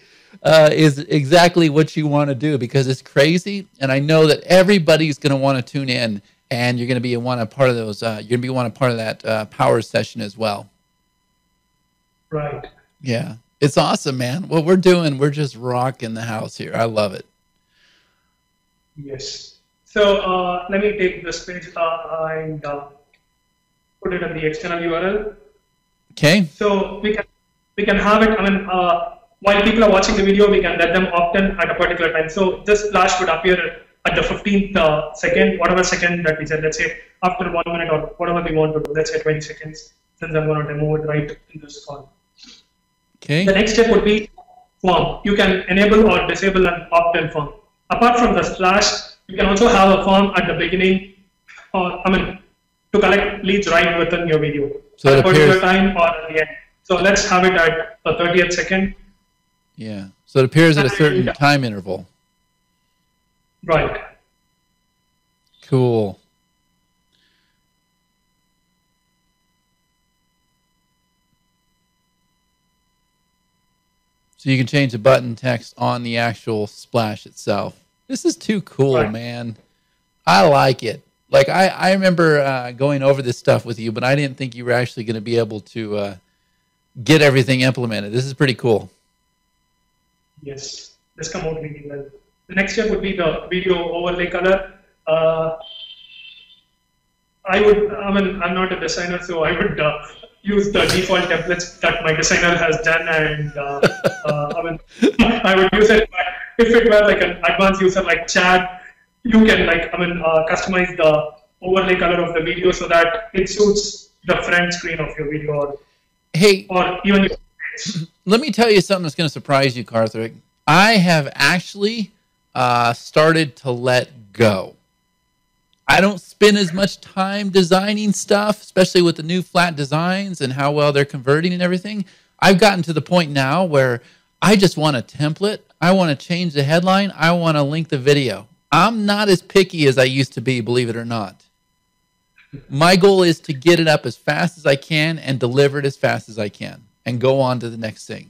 is exactly what you want to do, because it's crazy. And I know that everybody's going to want to tune in, and you're going to be a part of those. You're going to be a part of that power session as well. Right. Yeah, it's awesome, man. What we're doing, we're just rocking the house here. I love it. Yes. So let me take this page and put it in the external URL. Okay. So we can have it. While people are watching the video, we can let them opt in at a particular time. So this flash would appear at the 15th second, whatever second that we said. Let's say after 1 minute or whatever we want to do. Let's say 20 seconds. Since I'm going to demo it right in this call. Okay. The next step would be form. You can enable or disable an opt-in form. Apart from the splash, you can also have a form at the beginning, to collect leads right within your video. So at a particular time or at the end. So let's have it at the 30th second. Yeah. So it appears at a certain time interval. Right. Cool. So you can change the button text on the actual splash itself. This is too cool, right, man. I like it. Like I remember going over this stuff with you, but I didn't think you were actually going to be able to get everything implemented. This is pretty cool. Yes, this come out really well. The next step would be the video overlay color. I'm not a designer, so I would use the default templates that my designer has done, and I would use it. But if it were like an advanced user like Chad, you can customize the overlay color of the video so that it suits the front screen of your video, or even your face. Let me tell you something that's going to surprise you, Karthik. I have actually started to let go. I don't spend as much time designing stuff, especially with the new flat designs and how well they're converting and everything. I've gotten to the point now where I just want a template. I want to change the headline. I want to link the video. I'm not as picky as I used to be, believe it or not. My goal is to get it up as fast as I can and deliver it as fast as I can and go on to the next thing.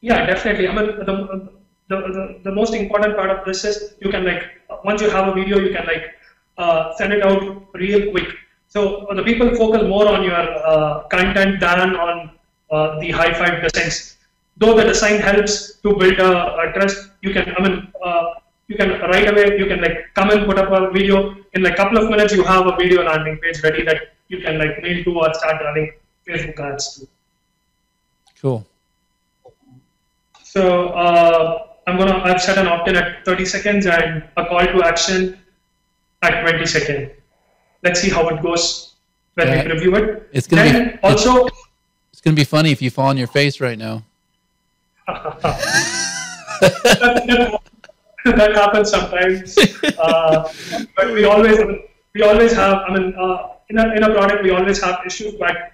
Yeah, definitely. The most important part of this is you can once you have a video, you can send it out real quick. So the people focus more on your content than on the high five designs. Though the design helps to build a trust, you can you can right away come and put up a video in a couple of minutes. You have a video landing page ready that you can mail to or start running Facebook ads to. Cool. So I've set an opt-in at 30 seconds and a call to action at 20 seconds. Let's see how it goes when we review it. It's gonna be funny if you fall on your face right now. That happens sometimes. But we always have. In a product we always have issues. But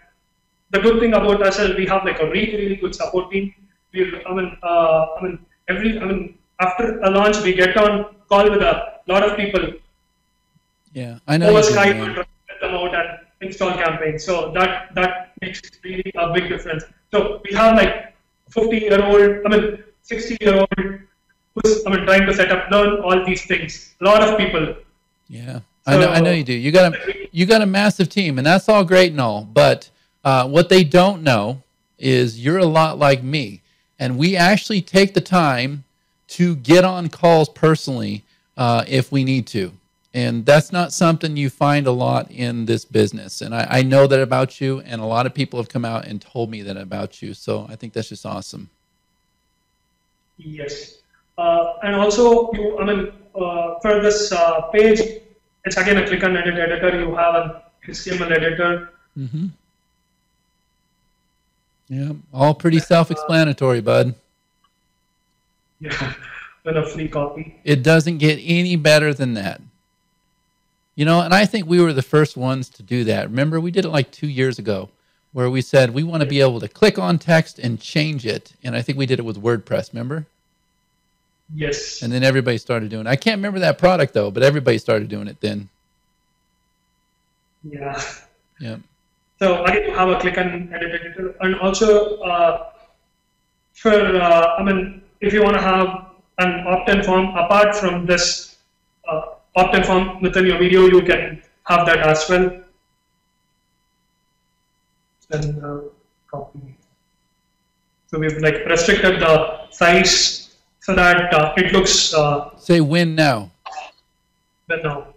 the good thing about us is we have a really good support team. After a launch, we get on call with a lot of people. Yeah, I know. Over Skype, and let them out, and install campaign. So that makes really a big difference. So we have like 50-year-old, 60-year-old who's trying to set up, learn all these things. A lot of people. Yeah, so, I know you do. You got a massive team, and that's all great and all. But what they don't know is you're a lot like me, and we actually take the time to get on calls personally if we need to. And that's not something you find a lot in this business. And I know that about you, and a lot of people have come out and told me that about you. So I think that's just awesome. Yes. And also, for this page, it's again a click and edit editor. You have an HTML editor. Mm-hmm. Yeah, all pretty self-explanatory, bud. Yeah, with a free copy. It doesn't get any better than that. You know, and I think we were the first ones to do that. Remember, we did it like 2 years ago, where we said we want to be able to click on text and change it. And I think we did it with WordPress, remember? Yes. And then everybody started doing it. I can't remember that product, though, but everybody started doing it then. Yeah. Yeah. So again, you have a click and edit editor. And also, if you want to have an opt-in form apart from this opt-in form within your video, you can have that as well. Then copy. So we've like restricted the size so that it looks. Say when now. When now.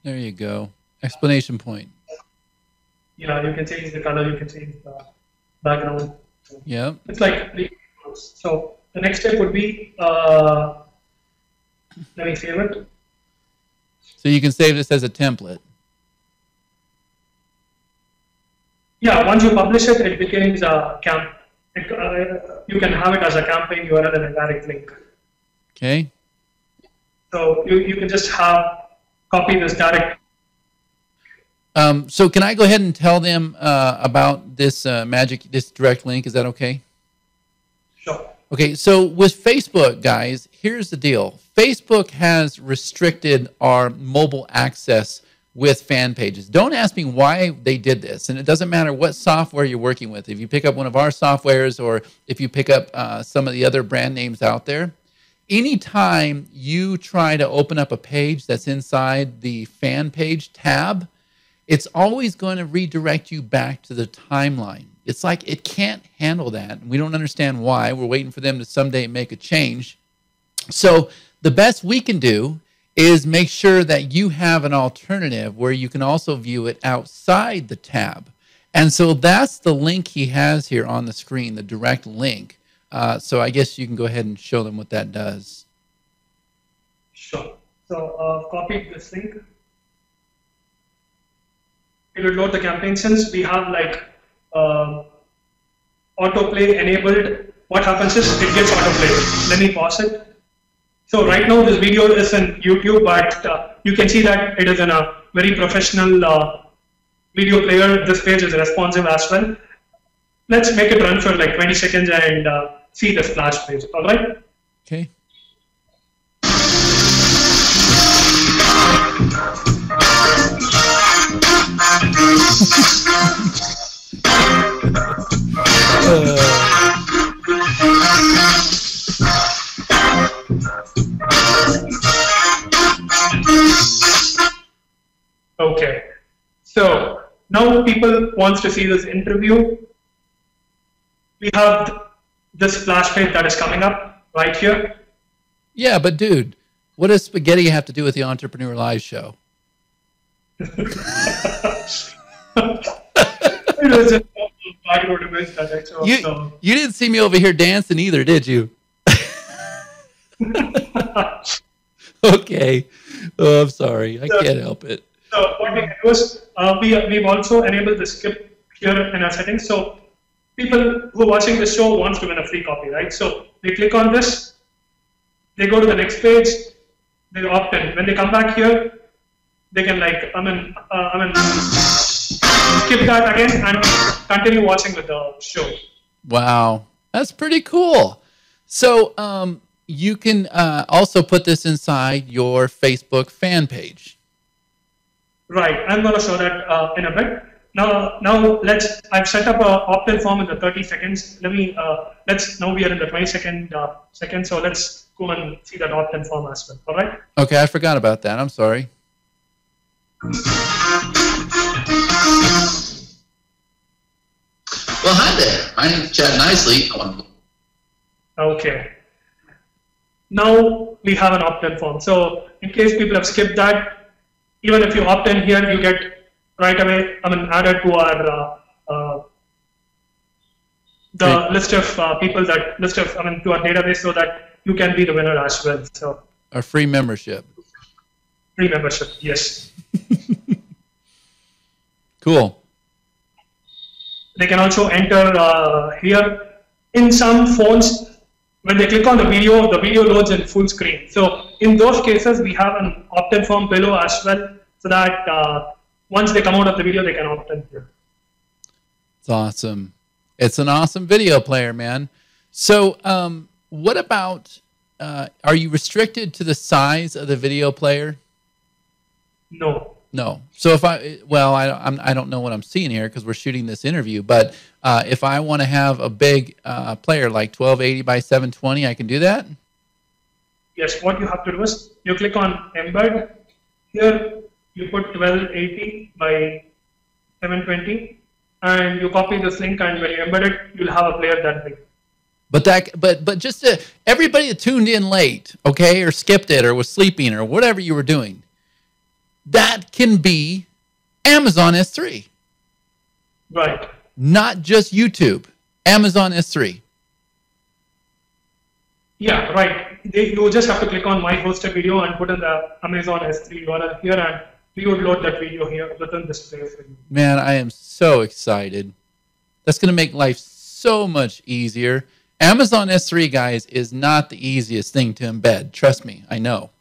There you go. Explanation point. Yeah, you can change the color. You can change the background. Yeah. It's like so. The next step would be let me save it. So you can save this as a template. Yeah, once you publish it, it becomes a you can have it as a campaign URL and a direct link. Okay. So you can just copy this direct. So can I go ahead and tell them about this this direct link? Is that okay? Sure. Okay, so with Facebook, guys, here's the deal. Facebook has restricted our mobile access with fan pages. Don't ask me why they did this, and it doesn't matter what software you're working with. If you pick up one of our softwares or if you pick up some of the other brand names out there, anytime you try to open up a page that's inside the fan page tab, it's always going to redirect you back to the timeline. It's like it can't handle that. We don't understand why. We're waiting for them to someday make a change. So the best we can do is make sure that you have an alternative where you can also view it outside the tab. And so that's the link he has here on the screen, the direct link. So I guess you can go ahead and show them what that does. Sure. So copy this link. It will load the campaign. Since we have like autoplay enabled, what happens is it gets autoplayed. Let me pause it. So right now this video is in YouTube, but you can see that it is in a very professional video player. This page is responsive as well. Let's make it run for like 20 seconds and see the splash page. All right? Okay. Okay, so now people wants to see this interview. We have this splash page that is coming up right here. Yeah, but dude, what does spaghetti have to do with the Entrepreneur Live show? It was just background image that you didn't see me over here dancing either, did you? Okay. Oh, I'm sorry. I can't help it. So what we can do is we've also enabled the skip here in our settings. So people who are watching the show wants to win a free copy, right? So they click on this, they go to the next page, they opt in. When they come back here, they can like skip that again and continue watching with the show. Wow, that's pretty cool. So you can also put this inside your Facebook fan page. Right. I'm going to show that in a bit. Now I've set up a opt-in form in the 30 seconds. Now we are in the 22nd second. So let's go and see that opt-in form as well. All right. Okay, I forgot about that. I'm sorry. Well, hi there. My name is Chad Nicely. Okay. Now we have an opt-in form. So in case people have skipped that, even if you opt in here, you get right away, added to our list of people to our database, so that you can be the winner as well. So a free membership. Free membership, yes. Cool. They can also enter here. In some phones, when they click on the video loads in full screen. So in those cases, we have an opt-in form below as well, so that once they come out of the video, they can opt in here. It's awesome. It's an awesome video player, man. So what about, are you restricted to the size of the video player? No. No. So if I don't know what I'm seeing here because we're shooting this interview, but if I want to have a big player like 1280 by 720, I can do that? Yes, what you have to do is you click on embed. Here you put 1280 by 720 and you copy this link, and when you embed it, you'll have a player that big. But just everybody that tuned in late, okay, or skipped it or was sleeping or whatever you were doing, that can be Amazon S3. Right. Not just YouTube. Amazon S3. Yeah, right. You just have to click on My Hosted Video and put in the Amazon S3 URL here, and we would load that video here within this place. Man, I am so excited. That's going to make life so much easier. Amazon S3, guys, is not the easiest thing to embed. Trust me, I know.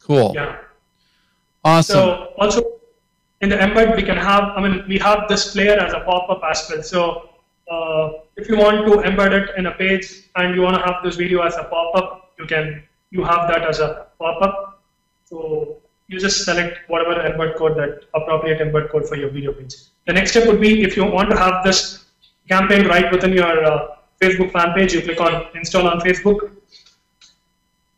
Cool. Yeah. Awesome. So also in the embed, we can have, we have this player as a pop-up as well. So if you want to embed it in a page and you want to have this video as a pop-up, you have that as a pop-up. So you just select whatever embed code, that appropriate embed code for your video page. The next step would be, if you want to have this campaign right within your Facebook fan page, you click on Install on Facebook.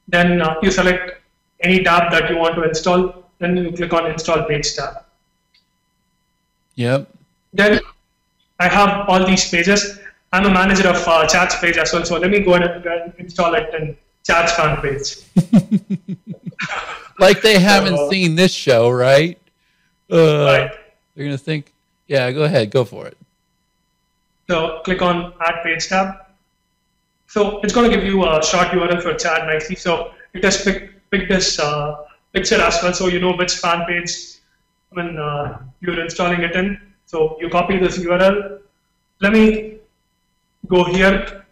Then you select any tab that you want to install. Then you click on Install Page tab. Yep. Then I have all these pages. I'm a manager of Chat's page as well, so let me go and install it in Chat's fan page. Like they haven't seen this show, right? Right. They're going to think, yeah, go ahead, go for it. So click on Add Page tab. So it's going to give you a short URL for Chat nicely. So it has picked this picture as well, so you know which fan page you're installing it in. So you copy this URL. Let me go here,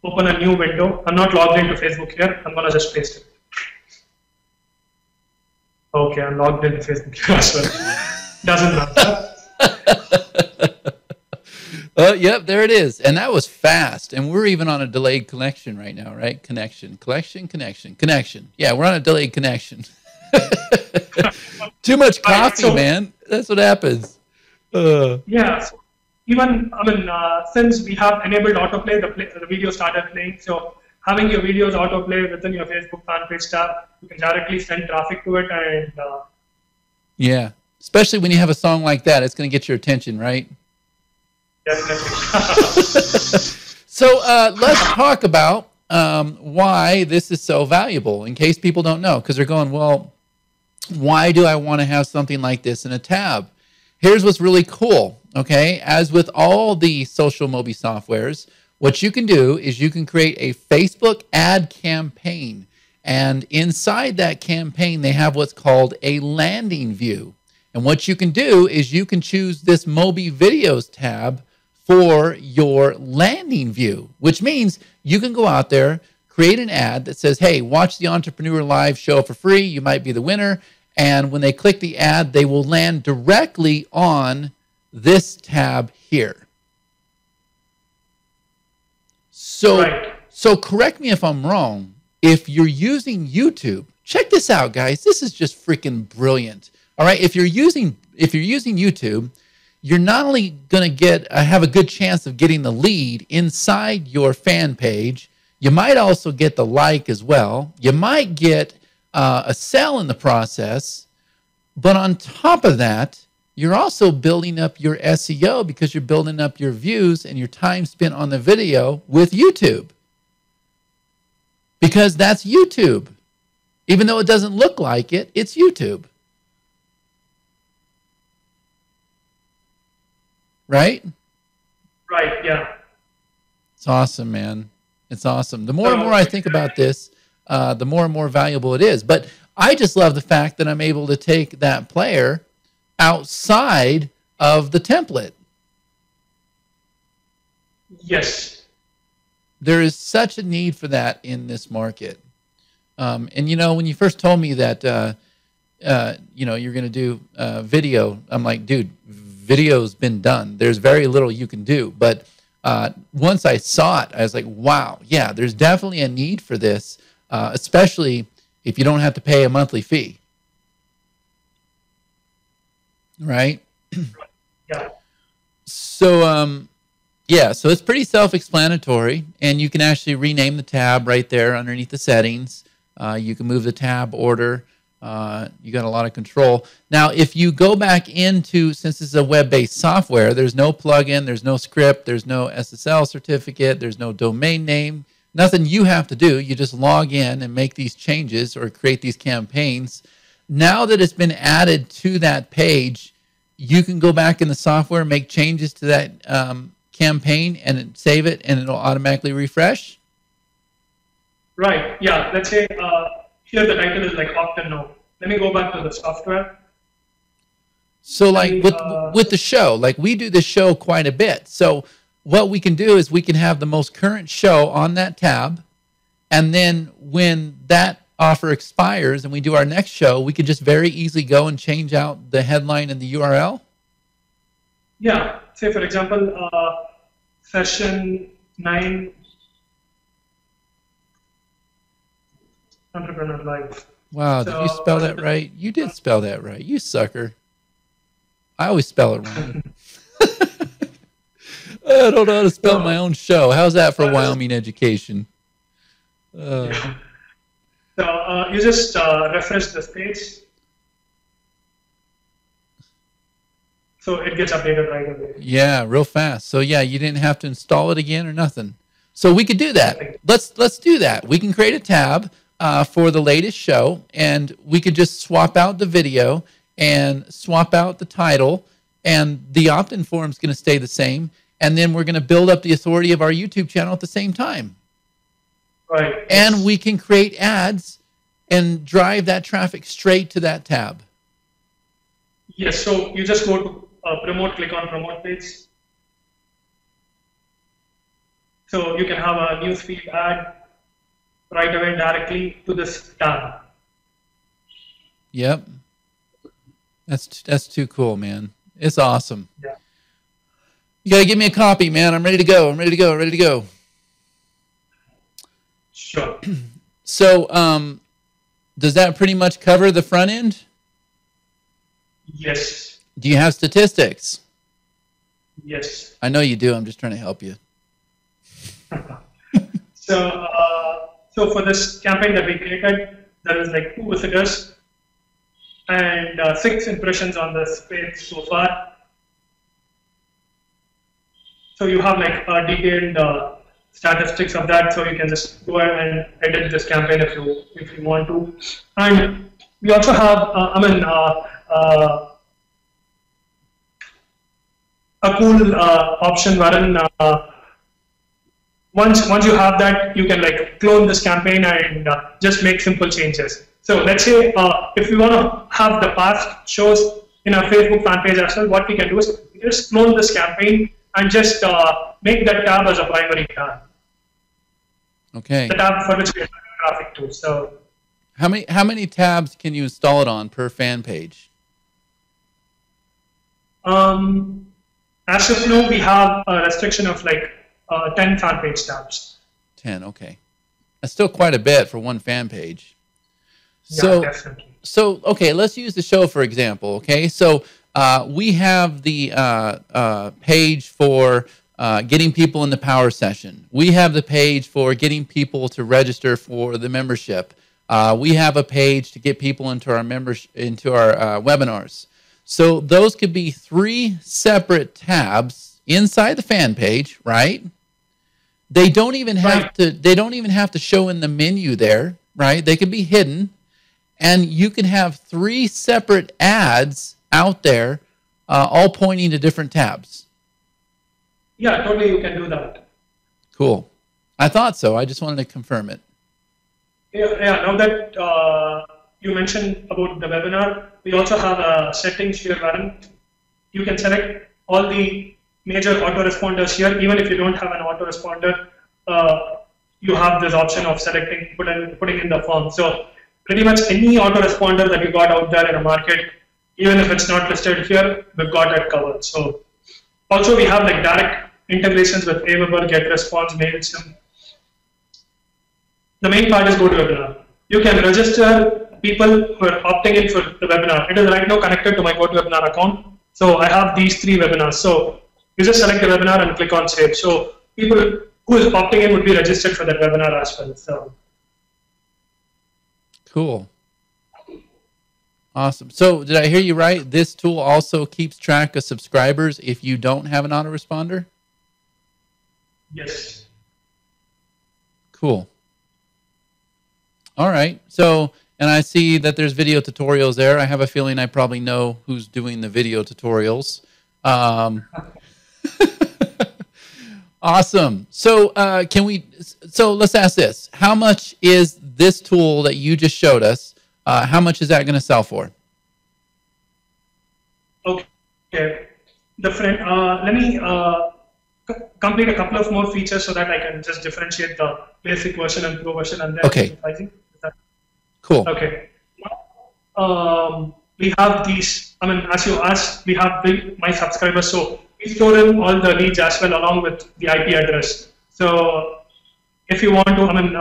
open a new window. I'm not logged into Facebook here. I'm going to just paste it. Okay, I'm logged into Facebook here as well. Doesn't matter. Yep, there it is. And that was fast. And we're even on a delayed connection right now, right? Connection. Yeah, we're on a delayed connection. Too much coffee, man. That's what happens. Yeah. So even, since we have enabled autoplay, the video started playing. So having your videos autoplay within your Facebook fan page tab, you can directly send traffic to it. And yeah, especially when you have a song like that, it's going to get your attention, right? Definitely. So let's talk about why this is so valuable, in case people don't know, because they're going, well, why do I want to have something like this in a tab? Here's what's really cool, okay? As with all the social Mobi softwares, what you can do is you can create a Facebook ad campaign. And inside that campaign, they have what's called a landing view. And what you can do is you can choose this Mobi Videos tab for your landing view, which means you can go out there, create an ad that says, hey, watch the Entrepreneur Live show for free. You might be the winner. And when they click the ad, they will land directly on this tab here. So, right. So correct me if I'm wrong. If you're using YouTube check this out, guys. This is just freaking brilliant. All right, if you're using YouTube, you're not only going to get have a good chance of getting the lead inside your fan page, you might also get the like as well. You might get a sell in the process, but on top of that, you're also building up your SEO because you're building up your views and your time spent on the video with YouTube. Because that's YouTube. Even though it doesn't look like it, it's YouTube. Right? Right, yeah. It's awesome, man. It's awesome. The more and more I think about this, the more and more valuable it is. But I just love the fact that I'm able to take that player outside of the template. Yes. There is such a need for that in this market. And, you know, when you first told me that, you know, you're going to do video, I'm like, dude, video's been done. There's very little you can do. But once I saw it, I was like, wow, yeah, there's definitely a need for this, especially if you don't have to pay a monthly fee. Right? Yeah. So, yeah, so it's pretty self-explanatory, and you can actually rename the tab right there underneath the settings. You can move the tab order. You got a lot of control. Now, if you go back into, since this is a web-based software, there's no plugin, there's no script, there's no SSL certificate, there's no domain name, nothing you have to do. You just log in and make these changes or create these campaigns. Now that it's been added to that page, you can go back in the software, make changes to that campaign and save it, and it'll automatically refresh? Right, yeah. Let's say here the title is like opt in now. Let me go back to the software. So like with the show, like we do this show quite a bit. So what we can do is we can have the most current show on that tab, and then when that offer expires and we do our next show, we could just very easily go and change out the headline and the URL? Yeah. Say, for example, session 9, Entrepreneur Live. Wow, did you spell that right? You did spell that right. You sucker. I always spell it wrong. I don't know how to spell my own show. How's that for Wyoming education? Yeah. So you just refresh this page. So it gets updated right away. Yeah, real fast. So yeah, you didn't have to install it again or nothing. So we could do that. Let's do that. We can create a tab for the latest show, and we could just swap out the video and swap out the title, and the opt-in form is going to stay the same, and then we're going to build up the authority of our YouTube channel at the same time. Right. And we can create ads and drive that traffic straight to that tab. Yes, so you just go to promote, click on promote page. So you can have a newsfeed ad right away directly to this tab. Yep. That's too cool, man. It's awesome. Yeah. You gotta give me a copy, man. I'm ready to go. I'm ready to go. Ready to go. Sure. So, does that pretty much cover the front end? Yes. Do you have statistics? Yes. I know you do. I'm just trying to help you. So, so for this campaign that we created, there is like 2 visitors and 6 impressions on this page so far. So you have like detailed statistics of that, so you can just go ahead and edit this campaign if you want to. And we also have, a cool option wherein once you have that, you can like clone this campaign and just make simple changes. So let's say if we want to have the past shows in our Facebook fan page as well, what we can do is just clone this campaign and just make that tab as a primary tab. Okay. The tab for which we have traffic to. So how many tabs can you install it on per fan page? As of now, we have a restriction of like 10 fan page tabs. 10, okay. That's still quite a bit for one fan page. Yeah, So, definitely. okay, let's use the show for example. Okay, so we have the page for getting people in the power session. We have the page for getting people to register for the membership. We have a page to get people into our webinars. So those could be 3 separate tabs inside the fan page, right? They don't even have to. They don't even have to show in the menu there, right? They can be hidden, and you can have 3 separate ads out there, all pointing to different tabs. Yeah, totally. You can do that. Cool. I thought so. I just wanted to confirm it. Yeah. Now that you mentioned about the webinar, we also have a settings here wherein you can select all the major autoresponders here. Even if you don't have an autoresponder, you have this option of selecting, putting in the form. So pretty much any autoresponder that you got out there in a market, even if it's not listed here, we've got it covered. So also we have like direct integrations with Aweber, GetResponse, MailChimp. The main part is GoToWebinar. You can register people who are opting in for the webinar. It is right now connected to my GoToWebinar account. So I have these 3 webinars. So you just select the webinar and click on save. So people who is opting in would be registered for that webinar as well. So cool. Awesome. So did I hear you right? This tool also keeps track of subscribers if you don't have an autoresponder? yes. Cool. All right. So, and I see that there's video tutorials there. I have a feeling I probably know who's doing the video tutorials. Awesome. So so let's ask this. How much is this tool that you just showed us? How much is that going to sell for? Okay. Let me complete a couple of more features so that I can just differentiate the basic version and pro version and then okay. Cool. Okay. We have these, I mean, as you asked, we have my subscribers. So we store in all the leads as well along with the IP address. So if you want to, I mean,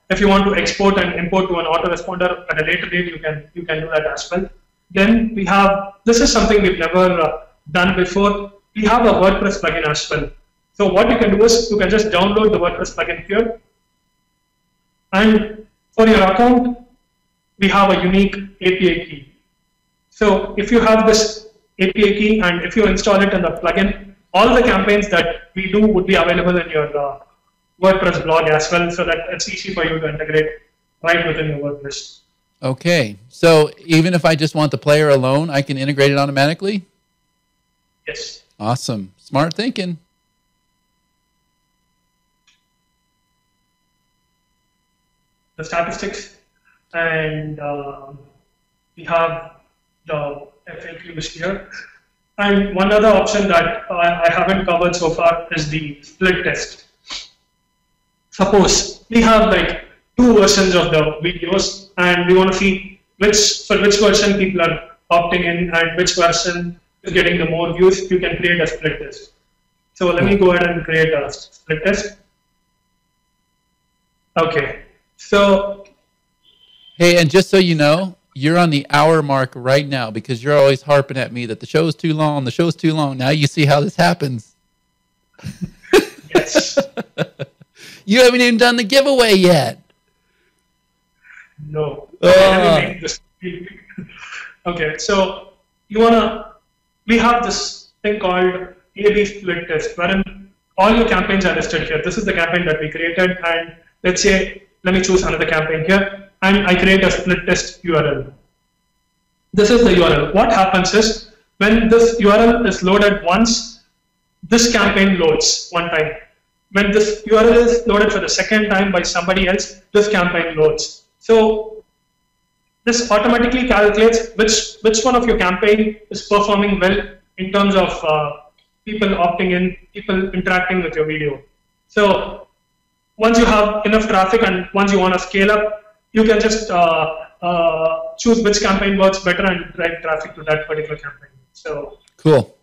if you want to export and import to an autoresponder at a later date, you can do that as well. Then we have, this is something we've never done before. We have a WordPress plugin as well. So what you can do is you can just download the WordPress plugin here. And for your account, we have a unique API key. So if you have this API key and if you install it in the plugin, all the campaigns that we do would be available in your WordPress blog as well, so that it's easy for you to integrate right within your WordPress. Okay. So even if I just want the player alone, I can integrate it automatically? Yes. Awesome. Smart thinking. The statistics, and we have the FAQs here. And one other option that I haven't covered so far is the split test. Suppose we have like 2 versions of the videos and we want to see for which version people are opting in and which version is getting the more views, you can create a split test. So let me go ahead and create a split test. Okay. So, hey, and just so you know, you're on the hour mark right now because you're always harping at me that the show's too long, the show's too long. Now you see how this happens. Yes. You haven't even done the giveaway yet. No. Okay, so we have this thing called A/B split test, wherein all your campaigns are listed here. This is the campaign that we created, and let's say, let me choose another campaign here, and I create a split test URL. This is the URL. What happens is, when this URL is loaded once, this campaign loads one time. When this URL is loaded for the second time by somebody else, this campaign loads. So this automatically calculates which one of your campaign is performing well in terms of people opting in, people interacting with your video. So once you have enough traffic and once you want to scale up, you can just choose which campaign works better and drive traffic to that particular campaign. So cool.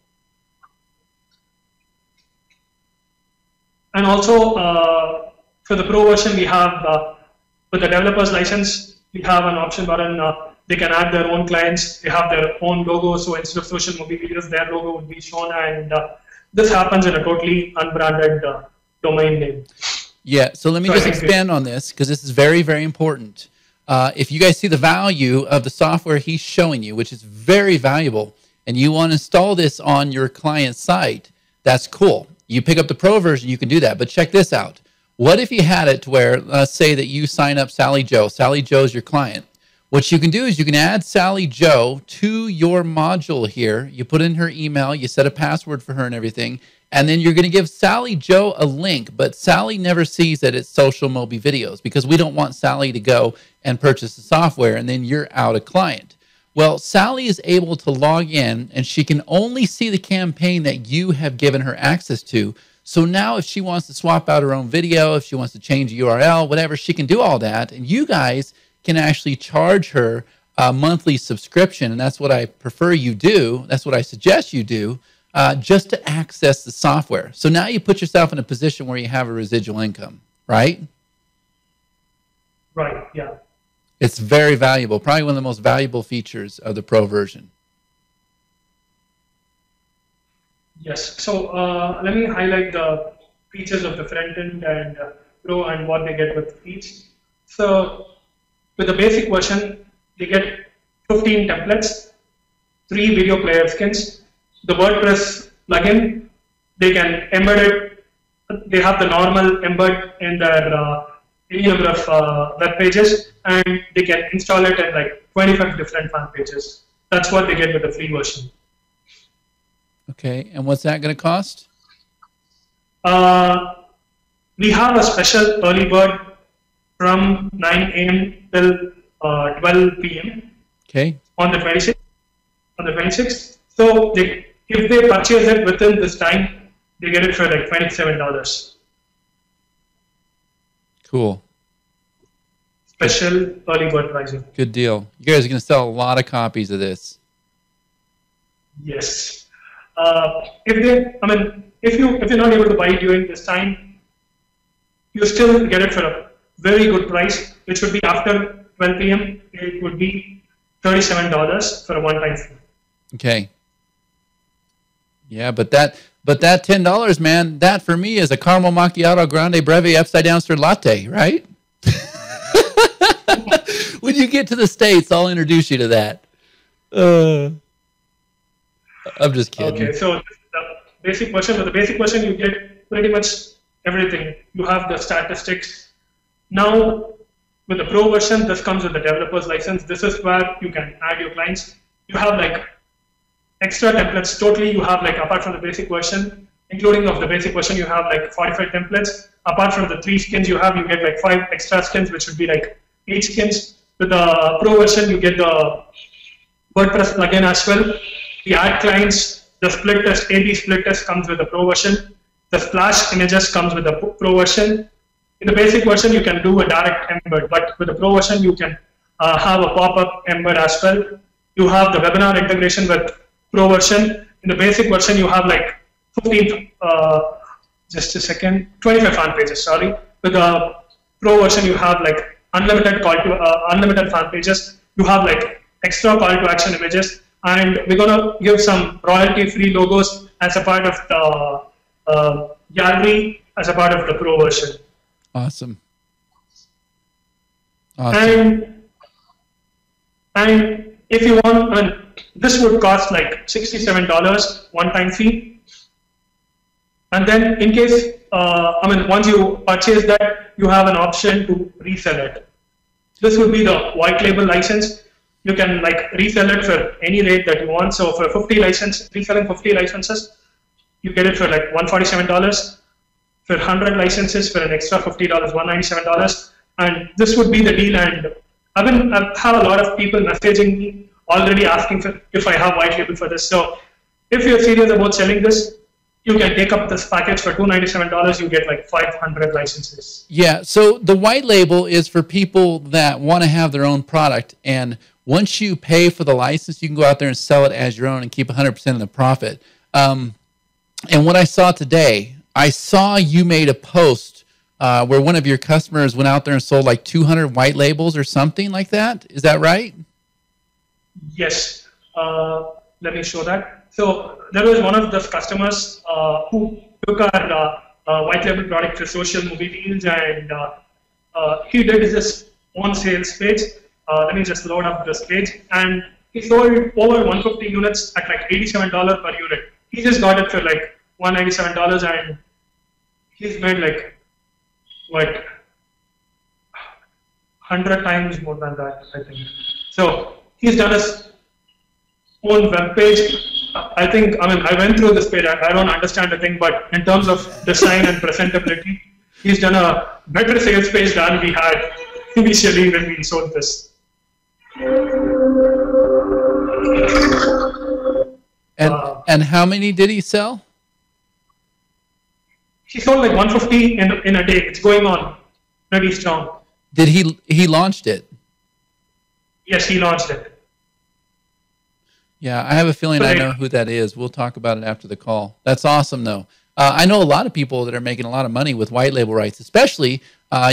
And also for the pro version, we have with the developer's license, we have an option button. They can add their own clients. They have their own logo. So instead of social Mobi videos, their logo would be shown. And this happens in a totally unbranded domain name. Yeah, so let me just expand on this because this is very, very important. If you guys see the value of the software he's showing you, which is very valuable, and you want to install this on your client site, that's cool. You pick up the pro version, you can do that. But check this out. What if you had it to where, let's say that you sign up Sally Joe. Sally Joe's your client. What you can do is you can add Sally Joe to your module here. You put in her email, you set a password for her and everything, and then you're going to give Sally Joe a link, but Sally never sees that it's social Mobi videos because we don't want Sally to go and purchase the software and then you're out a client. Well, Sally is able to log in and she can only see the campaign that you have given her access to. So now if she wants to swap out her own video, if she wants to change a URL, whatever, she can do all that. And you guys can actually charge her a monthly subscription. And that's what I prefer you do. That's what I suggest you do. Just to access the software. So now you put yourself in a position where you have a residual income, right? Right, yeah. It's very valuable, probably one of the most valuable features of the Pro version. Yes, so let me highlight the features of the front end and Pro and what they get with each. So with the basic version, they get 15 templates, 3 video player skins, the WordPress plugin, they can embed it. They have the normal embed in their any number of web pages, and they can install it in like 25 different fan pages. That's what they get with the free version. Okay, and what's that going to cost? We have a special early bird from 9 a.m. till 12 p.m. Okay. On the 26th. On the 26th. So if they purchase it within this time, they get it for like $27. Cool. Special early bird pricing. Good deal. You guys are going to sell a lot of copies of this. Yes. If you're not able to buy during this time, you still get it for a very good price, which would be after 12 p.m. It would be $37 for a one-time fee. Okay. Yeah, but that $10, man, that for me is a caramel macchiato grande breve upside down stirred latte, right? When you get to the States, I'll introduce you to that. I'm just kidding. Okay, so the basic version. With the basic version, you get pretty much everything. You have the statistics. Now, with the Pro version, this comes with the developer's license. This is where you can add your clients. You have like extra templates. Totally, you have like apart from the basic version, including of the basic version, you have like 45 templates. Apart from the 3 skins you have, you get like 5 extra skins, which would be like 8 skins. With the Pro version, you get the WordPress plugin as well. The ad clients, the split test, A/B split test comes with the Pro version. The splash images comes with the Pro version. In the basic version, you can do a direct embed, but with the Pro version, you can have a pop-up embed as well. You have the webinar integration with Pro version. In the basic version, you have like 25 fan pages, sorry. With the Pro version, you have like unlimited fan pages. You have like extra call to action images, and we're gonna give some royalty-free logos as a part of the gallery, as a part of the Pro version. Awesome. Awesome. And if you want, this would cost like $67 one-time fee. And then in case, once you purchase that, you have an option to resell it. This would be the white label license. You can like resell it for any rate that you want. So for reselling 50 licenses, you get it for like $147. For 100 licenses, for an extra $50, $197. And this would be the deal. And I've had a lot of people messaging me already asking for if I have white label for this. So if you're serious about selling this, you can take up this package for $297. You get like 500 licenses. Yeah, so the white label is for people that want to have their own product. And once you pay for the license, you can go out there and sell it as your own and keep 100% of the profit. And what I saw today, I saw you made a post where one of your customers went out there and sold like 200 white labels or something like that. Is that right? Yes. Let me show that. So there was one of the customers who took our white label product for social movie deals, and he did his own sales page. Let me just load up this page, and he sold over 150 units at like $87 per unit. He just got it for like $197, and he's made like what 100 times more than that, I think. So he's done his own web page. I think, I mean, I went through this page. I don't understand the thing, but in terms of design and presentability, he's done a better sales page than we had initially when we sold this. And how many did he sell? He sold like 150 in a day. It's going on pretty strong. Did he launched it? Yes, he launched it. Yeah, I have a feeling I know who that is. We'll talk about it after the call. That's awesome, though. I know a lot of people that are making a lot of money with white label rights, especially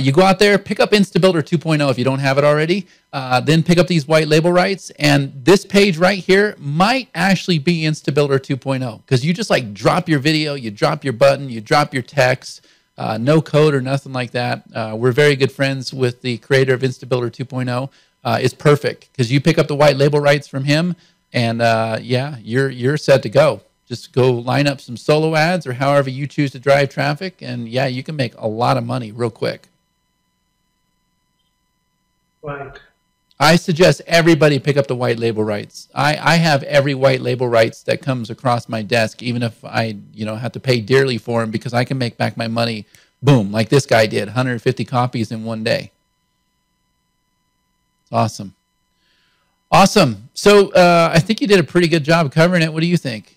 you go out there, pick up InstaBuilder 2.0 if you don't have it already, then pick up these white label rights. And this page right here might actually be InstaBuilder 2.0 because you just like drop your video, you drop your button, you drop your text, no code or nothing like that. We're very good friends with the creator of InstaBuilder 2.0. It's perfect because you pick up the white label rights from him, and yeah, you're set to go. Just go line up some solo ads or however you choose to drive traffic, and yeah, you can make a lot of money real quick. Right. I suggest everybody pick up the white label rights. I have every white label rights that comes across my desk, even if I have to pay dearly for them, because I can make back my money, boom, like this guy did, 150 copies in one day. It's awesome. Awesome. So I think you did a pretty good job covering it. What do you think?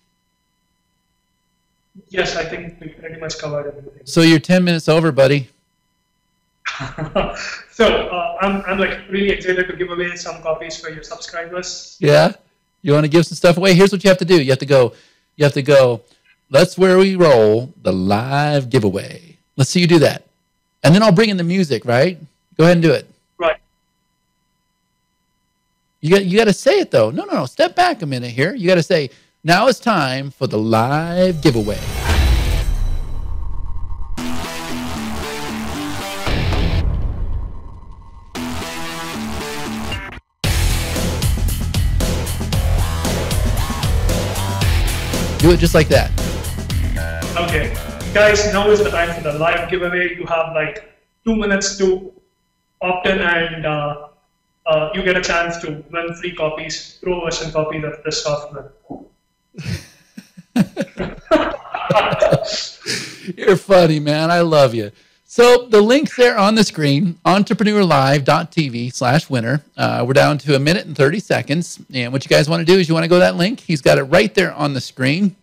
Yes, I think we pretty much covered everything. So you're 10 minutes over, buddy. So I'm like really excited to give away some copies for your subscribers. Yeah? You want to give some stuff away? Here's what you have to do. You have to go, that's where we roll, the live giveaway. Let's see you do that. And then I'll bring in the music, right? Go ahead and do it. Right. You got to say it, though. No. Step back a minute here. You got to say, now it's time for the live giveaway. Do it just like that. Okay. Guys, now is the time for the live giveaway. You have like 2 minutes to opt in, and you get a chance to win free copies, pro version copies of this software. You're funny, man. I love you. So the link's there on the screen, entrepreneurlive.tv/winner. We're down to 1 minute and 30 seconds. And what you guys want to do is you want to go to that link. He's got it right there on the screen.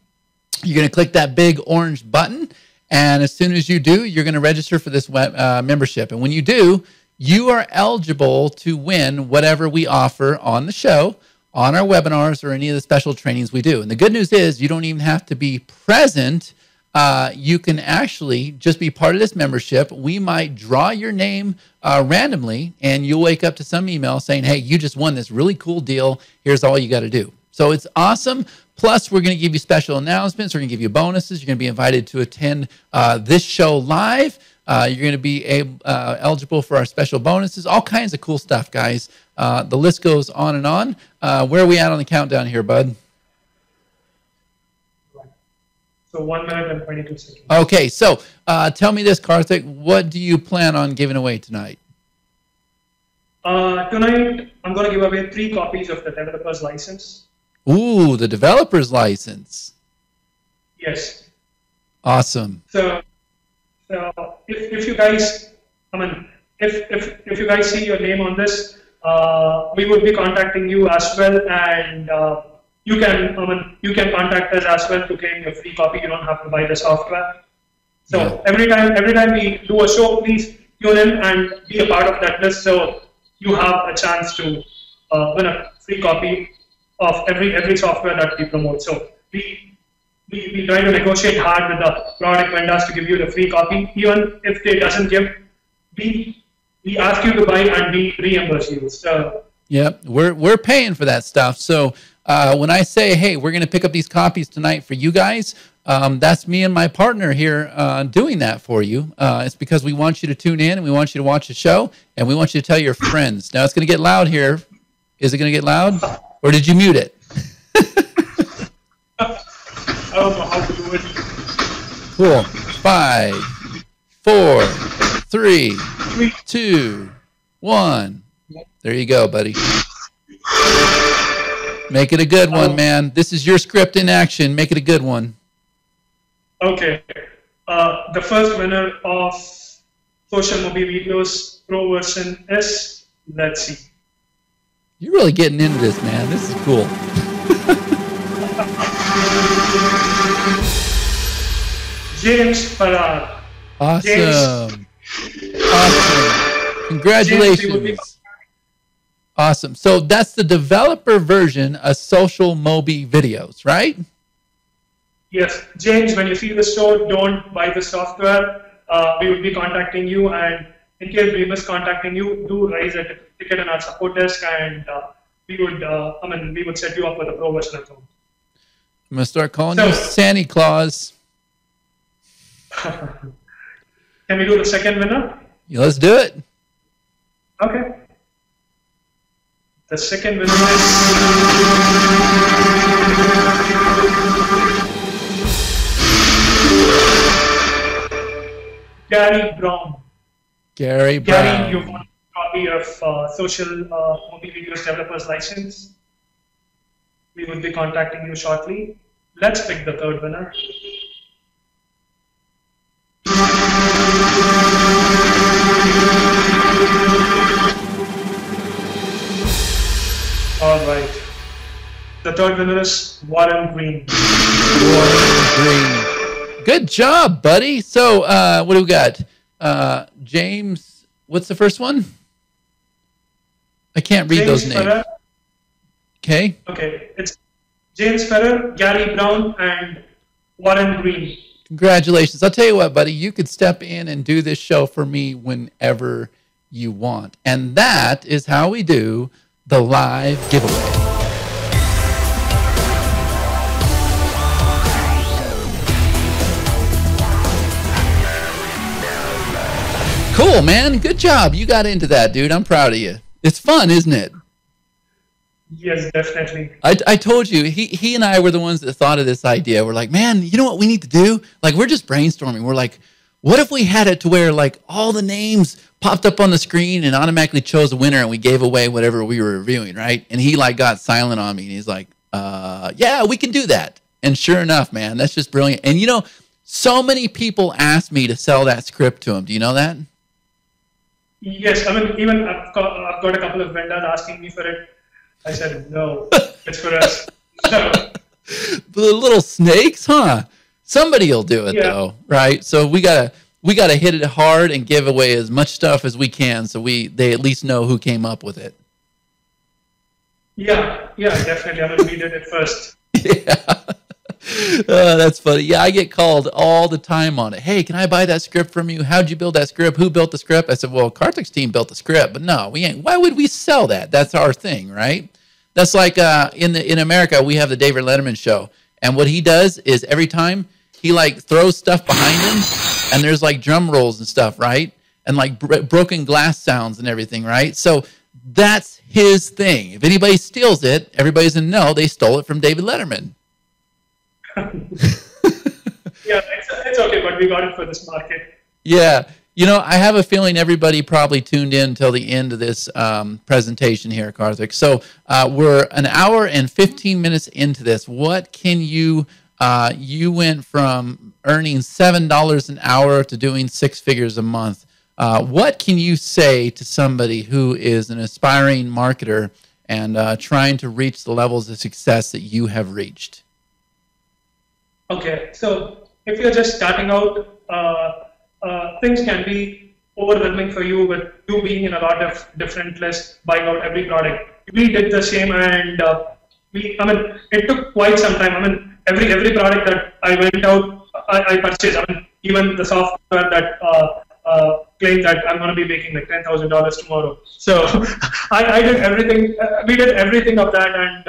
You're going to click that big orange button. And as soon as you do, you're going to register for this web, membership. And when you do, you are eligible to win whatever we offer on the show, on our webinars, or any of the special trainings we do. And the good news is you don't even have to be present. You can actually just be part of this membership. We might draw your name randomly, and you'll wake up to some email saying, hey, you just won this really cool deal. Here's all you got to do. So it's awesome. Plus, we're going to give you special announcements. We're going to give you bonuses. You're going to be invited to attend this show live. You're going to be eligible for our special bonuses, all kinds of cool stuff, guys. The list goes on and on. Where are we at on the countdown here, bud? So 1 minute and 22 seconds. Okay, so tell me this, Karthik. What do you plan on giving away tonight? Tonight, I'm going to give away 3 copies of the developer's license. Ooh, the developer's license. Yes. Awesome. So if you guys, I mean, if you guys see your name on this, we would be contacting you as well, and you can contact us as well to claim your free copy. You don't have to buy the software. So yeah. every time we do a show, please tune in and be a part of that list, so you have a chance to win a free copy of every software that we promote. So we we try to negotiate hard with the product vendors to give you the free copy. Even if they doesn't give, we ask you to buy and we reimburse you. So yep, we're paying for that stuff. So when I say, hey, we're going to pick up these copies tonight for you guys, that's me and my partner here doing that for you. It's because we want you to tune in and we want you to watch the show and we want you to tell your friends. Now it's going to get loud here. Is it going to get loud? Or did you mute it? I don't know how to do it. Cool. 5, 4, 3, 2, 1. There you go, buddy. Make it a good one, man. This is your script in action. Make it a good one. Okay. The first winner of Social Mobi Videos Pro version is, let's see. You're really getting into this, man. This is cool. James Farrar. Awesome. Awesome. Congratulations. Awesome. So that's the developer version of Social Mobi Videos, right? Yes. James, when you see the store, don't buy the software. We will be contacting you, and in case we miss contacting you, do raise a ticket in our support desk, and we would set you up with a pro version account. I'm going to start calling you Santa Claus. Can we do the second winner? Yeah, let's do it. Okay. The second winner is Gary Brown. Gary Brown. Gary, you want a copy of Social Mobi Videos Developers License? We will be contacting you shortly. Let's pick the third winner. All right. The third winner is Warren Green. Warren Green. Good job, buddy. So, what do we got? James, what's the first one? I can't read those names. Okay. Okay. It's James Ferrer, Gary Brown, and Warren Green. Congratulations. I'll tell you what, buddy, you could step in and do this show for me whenever you want. And that is how we do the live giveaway. Cool, man. Good job. You got into that, dude. I'm proud of you. It's fun, isn't it? Yes, definitely. I told you, he and I were the ones that thought of this idea. We're like, man, you know what we need to do? Like, we're just brainstorming. We're like, what if we had it to where, like, all the names popped up on the screen and automatically chose a winner and we gave away whatever we were reviewing, right? And he, like, got silent on me. And he's like, yeah, we can do that. And sure enough, man, that's just brilliant. And, you know, so many people asked me to sell that script to him. Do you know that? Yes, I mean, even I've got a couple of vendors asking me for it. I said, no, it's for us. No. The little snakes, huh? Somebody will do it, though, right? So we gotta hit it hard and give away as much stuff as we can, so they at least know who came up with it. Yeah, definitely. I mean, we did it first. Yeah. That's funny. Yeah, I get called all the time on it. Hey, can I buy that script from you? How'd you build that script? Who built the script? I said, well, Karthik's team built the script, but no, we ain't. Why would we sell that? That's our thing, right? That's like in America, we have the David Letterman show, and what he does is every time he like throws stuff behind him, and there's like drum rolls and stuff, right? And like broken glass sounds and everything, right? So that's his thing. If anybody steals it, everybody's in know they stole it from David Letterman. Yeah, it's okay, but we got it for this market. Yeah. You know, I have a feeling everybody probably tuned in until the end of this presentation here, Karthik. So we're an hour and 15 minutes into this. What can you went from earning $7 an hour to doing 6 figures a month. What can you say to somebody who is an aspiring marketer and trying to reach the levels of success that you have reached? Okay, so if you're just starting out, things can be overwhelming for you with you being in a lot of different lists, buying out every product. We did the same, and it took quite some time. every product that I went out, I purchased. I mean, even the software that claimed that I'm going to be making like $10,000 tomorrow. So I did everything. We did everything of that, and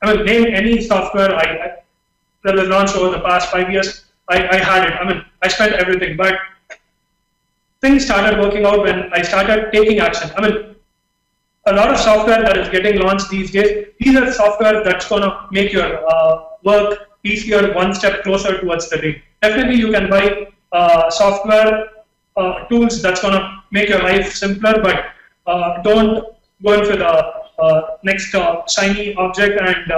I mean, name any software that was launched over the past 5 years. I had it. I mean, I spent everything, but things started working out when I started taking action. I mean, a lot of software that is getting launched these days, these are software that's going to make your work easier, one step closer towards the dream. Definitely, you can buy software tools that's going to make your life simpler, but don't go in for the next shiny object. And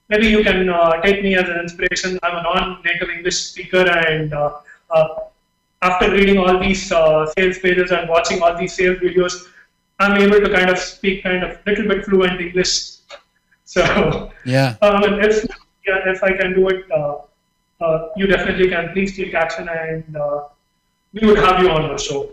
maybe you can take me as an inspiration. I'm a non-native English speaker, and after reading all these sales pages and watching all these sales videos, I'm able to kind of speak kind of little bit fluent English. So yeah, if I can do it, you definitely can. Please take action, and we would have you on our show.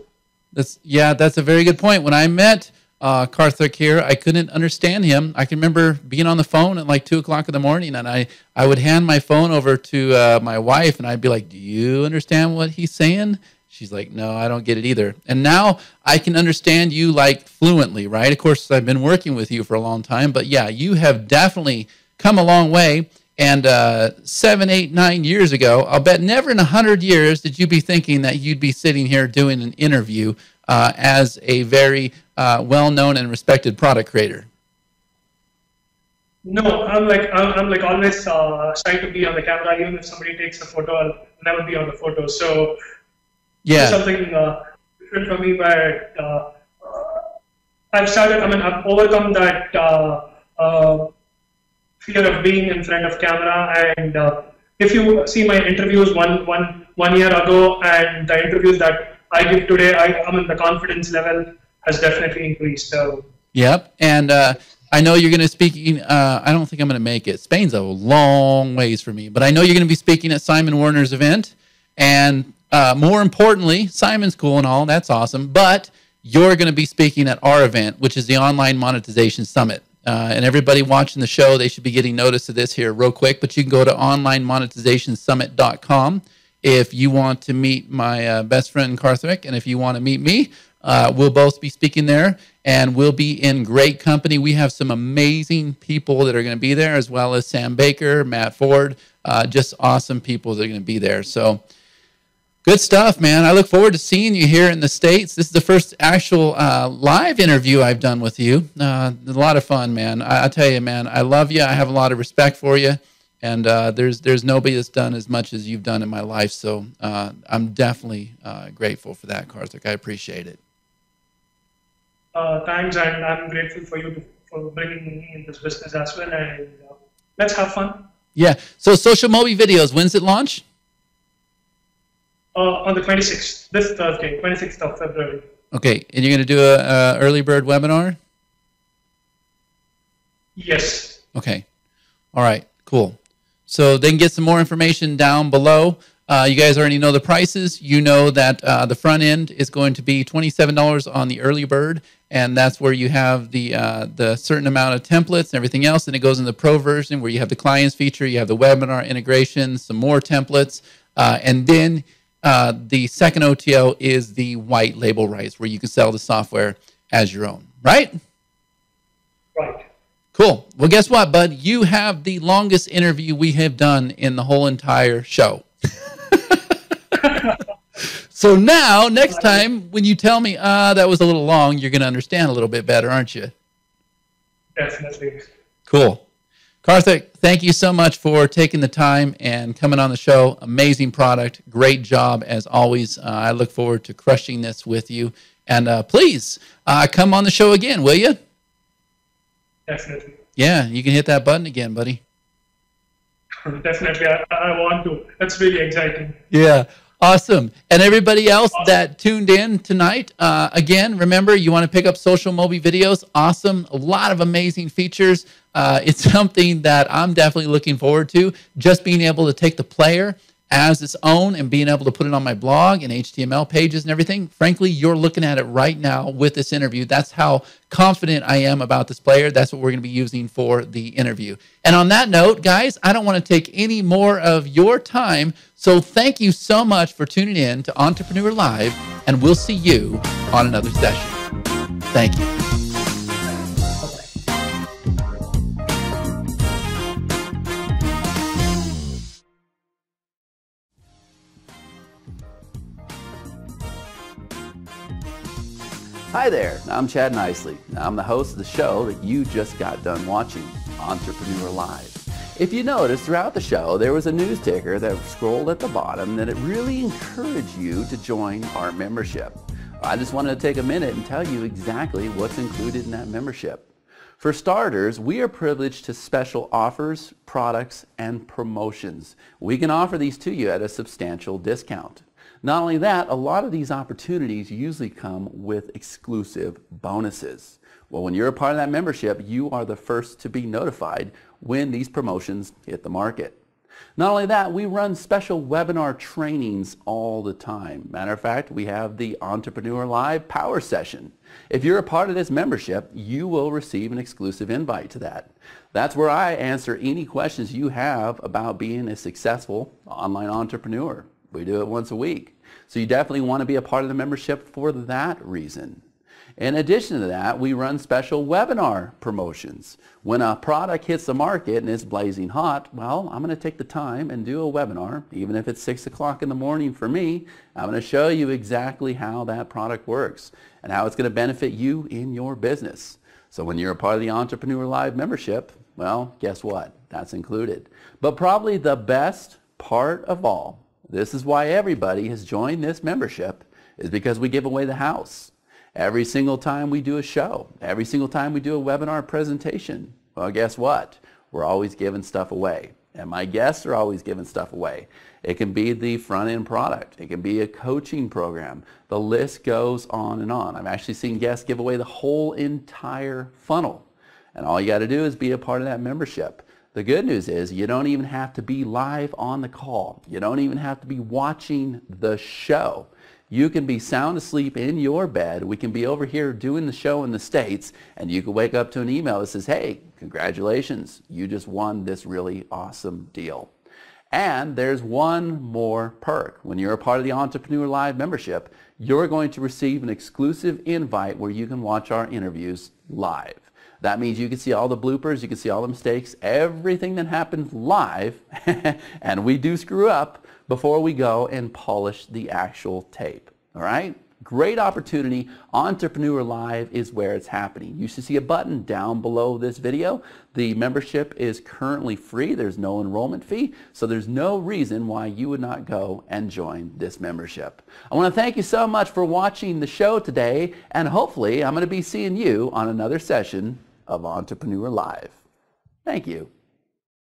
That's a very good point. When I met Karthik here, I couldn't understand him. I can remember being on the phone at like 2 o'clock in the morning, and I would hand my phone over to my wife, and I'd be like, "Do you understand what he's saying?" She's like, "No, I don't get it either." And now I can understand you like fluently, right? Of course, I've been working with you for a long time, but yeah, you have definitely come a long way. And 7, 8, 9 years ago, I'll bet never in 100 years did you be thinking that you'd be sitting here doing an interview as a very well-known and respected product creator. No, I'm like always shy to be on the camera. Even if somebody takes a photo, I'll never be on the photo. So yeah, it's something different for me. But I've overcome that fear of being in front of camera. And if you see my interviews one year ago and the interviews that I give today, the confidence level has definitely increased. So yep, and I know you're going to speak. I don't think I'm going to make it. Spain's a long ways for me, but I know you're going to be speaking at Simon Werner's event, and more importantly, Simon's cool and all. That's awesome, but you're going to be speaking at our event, which is the Online Monetization Summit. And everybody watching the show, they should be getting notice of this here real quick, but you can go to onlinemonetizationsummit.com if you want to meet my best friend Karthik, and if you want to meet me. We'll both be speaking there, and we'll be in great company. We have some amazing people that are going to be there, as well as Sam Baker, Matt Ford, just awesome people that are going to be there. So good stuff, man. I look forward to seeing you here in the States. This is the first actual live interview I've done with you. A lot of fun, man. I tell you, man, I love you. I have a lot of respect for you. And there's nobody that's done as much as you've done in my life. So I'm definitely grateful for that, Karthik. I appreciate it. Thanks, and I'm grateful for you for bringing me in this business as well. And let's have fun. Yeah. So Social Mobi Videos, when's it launch? On the 26th, this Thursday, 26th of February. Okay, and you're going to do a early bird webinar? Yes. Okay. All right, cool. So they can get some more information down below. You guys already know the prices. You know that the front end is going to be $27 on the early bird, and that's where you have the certain amount of templates and everything else. And it goes in the pro version where you have the clients feature, you have the webinar integration, some more templates, and then the second OTO is the white label rights, where you can sell the software as your own, right? Right. Cool. Well, guess what, bud? You have the longest interview we have done in the whole entire show. So now, next time, when you tell me, that was a little long, you're going to understand a little bit better, aren't you? Definitely. Cool. Karthik, thank you so much for taking the time and coming on the show. Amazing product. Great job, as always. I look forward to crushing this with you. And please, come on the show again, will you? Definitely. Yeah, you can hit that button again, buddy. Definitely. I want to. That's really exciting. Yeah. Awesome. And everybody else that tuned in tonight, again, remember, you want to pick up Social Mobi Videos. Awesome. A lot of amazing features. It's something that I'm definitely looking forward to, just being able to take the player as its own and being able to put it on my blog and HTML pages and everything. Frankly, you're looking at it right now with this interview. That's how confident I am about this player. That's what we're going to be using for the interview. And on that note, guys, I don't want to take any more of your time. So thank you so much for tuning in to Entrepreneur Live, and we'll see you on another session. Thank you. Hi there, I'm Chad Nicely. I'm the host of the show that you just got done watching, Entrepreneur Live. If you notice, throughout the show, there was a news ticker that scrolled at the bottom that it really encouraged you to join our membership. I just wanted to take a minute and tell you exactly what's included in that membership. For starters, we are privileged to special offers, products, and promotions. We can offer these to you at a substantial discount. Not only that, a lot of these opportunities usually come with exclusive bonuses. Well, when you're a part of that membership, you are the first to be notified when these promotions hit the market. Not only that, we run special webinar trainings all the time. Matter of fact, we have the Entrepreneur Live Power Session. If you're a part of this membership, you will receive an exclusive invite to that. That's where I answer any questions you have about being a successful online entrepreneur. We do it once a week. So you definitely want to be a part of the membership for that reason. In addition to that, we run special webinar promotions. When a product hits the market and it's blazing hot, well, I'm going to take the time and do a webinar, even if it's 6 o'clock in the morning for me. I'm going to show you exactly how that product works and how it's going to benefit you in your business. So when you're a part of the Entrepreneur Live membership, well, guess what? That's included. But probably the best part of all, this is why everybody has joined this membership, is because we give away the house. Every single time we do a show, every single time we do a webinar presentation, well, guess what? We're always giving stuff away. And my guests are always giving stuff away. It can be the front-end product. It can be a coaching program. The list goes on and on. I've actually seen guests give away the whole entire funnel. And all you got to do is be a part of that membership. The good news is you don't even have to be live on the call. You don't even have to be watching the show. You can be sound asleep in your bed. We can be over here doing the show in the States, and you can wake up to an email that says, hey, congratulations, you just won this really awesome deal. And there's one more perk. When you're a part of the Entrepreneur Live membership, you're going to receive an exclusive invite where you can watch our interviews live. That means you can see all the bloopers, you can see all the mistakes, everything that happens live, and we do screw up before we go and polish the actual tape. All right? Great opportunity. Entrepreneur Live is where it's happening. You should see a button down below this video. The membership is currently free. There's no enrollment fee, so there's no reason why you would not go and join this membership. I want to thank you so much for watching the show today, and hopefully I'm going to be seeing you on another session of Entrepreneur Live. Thank you.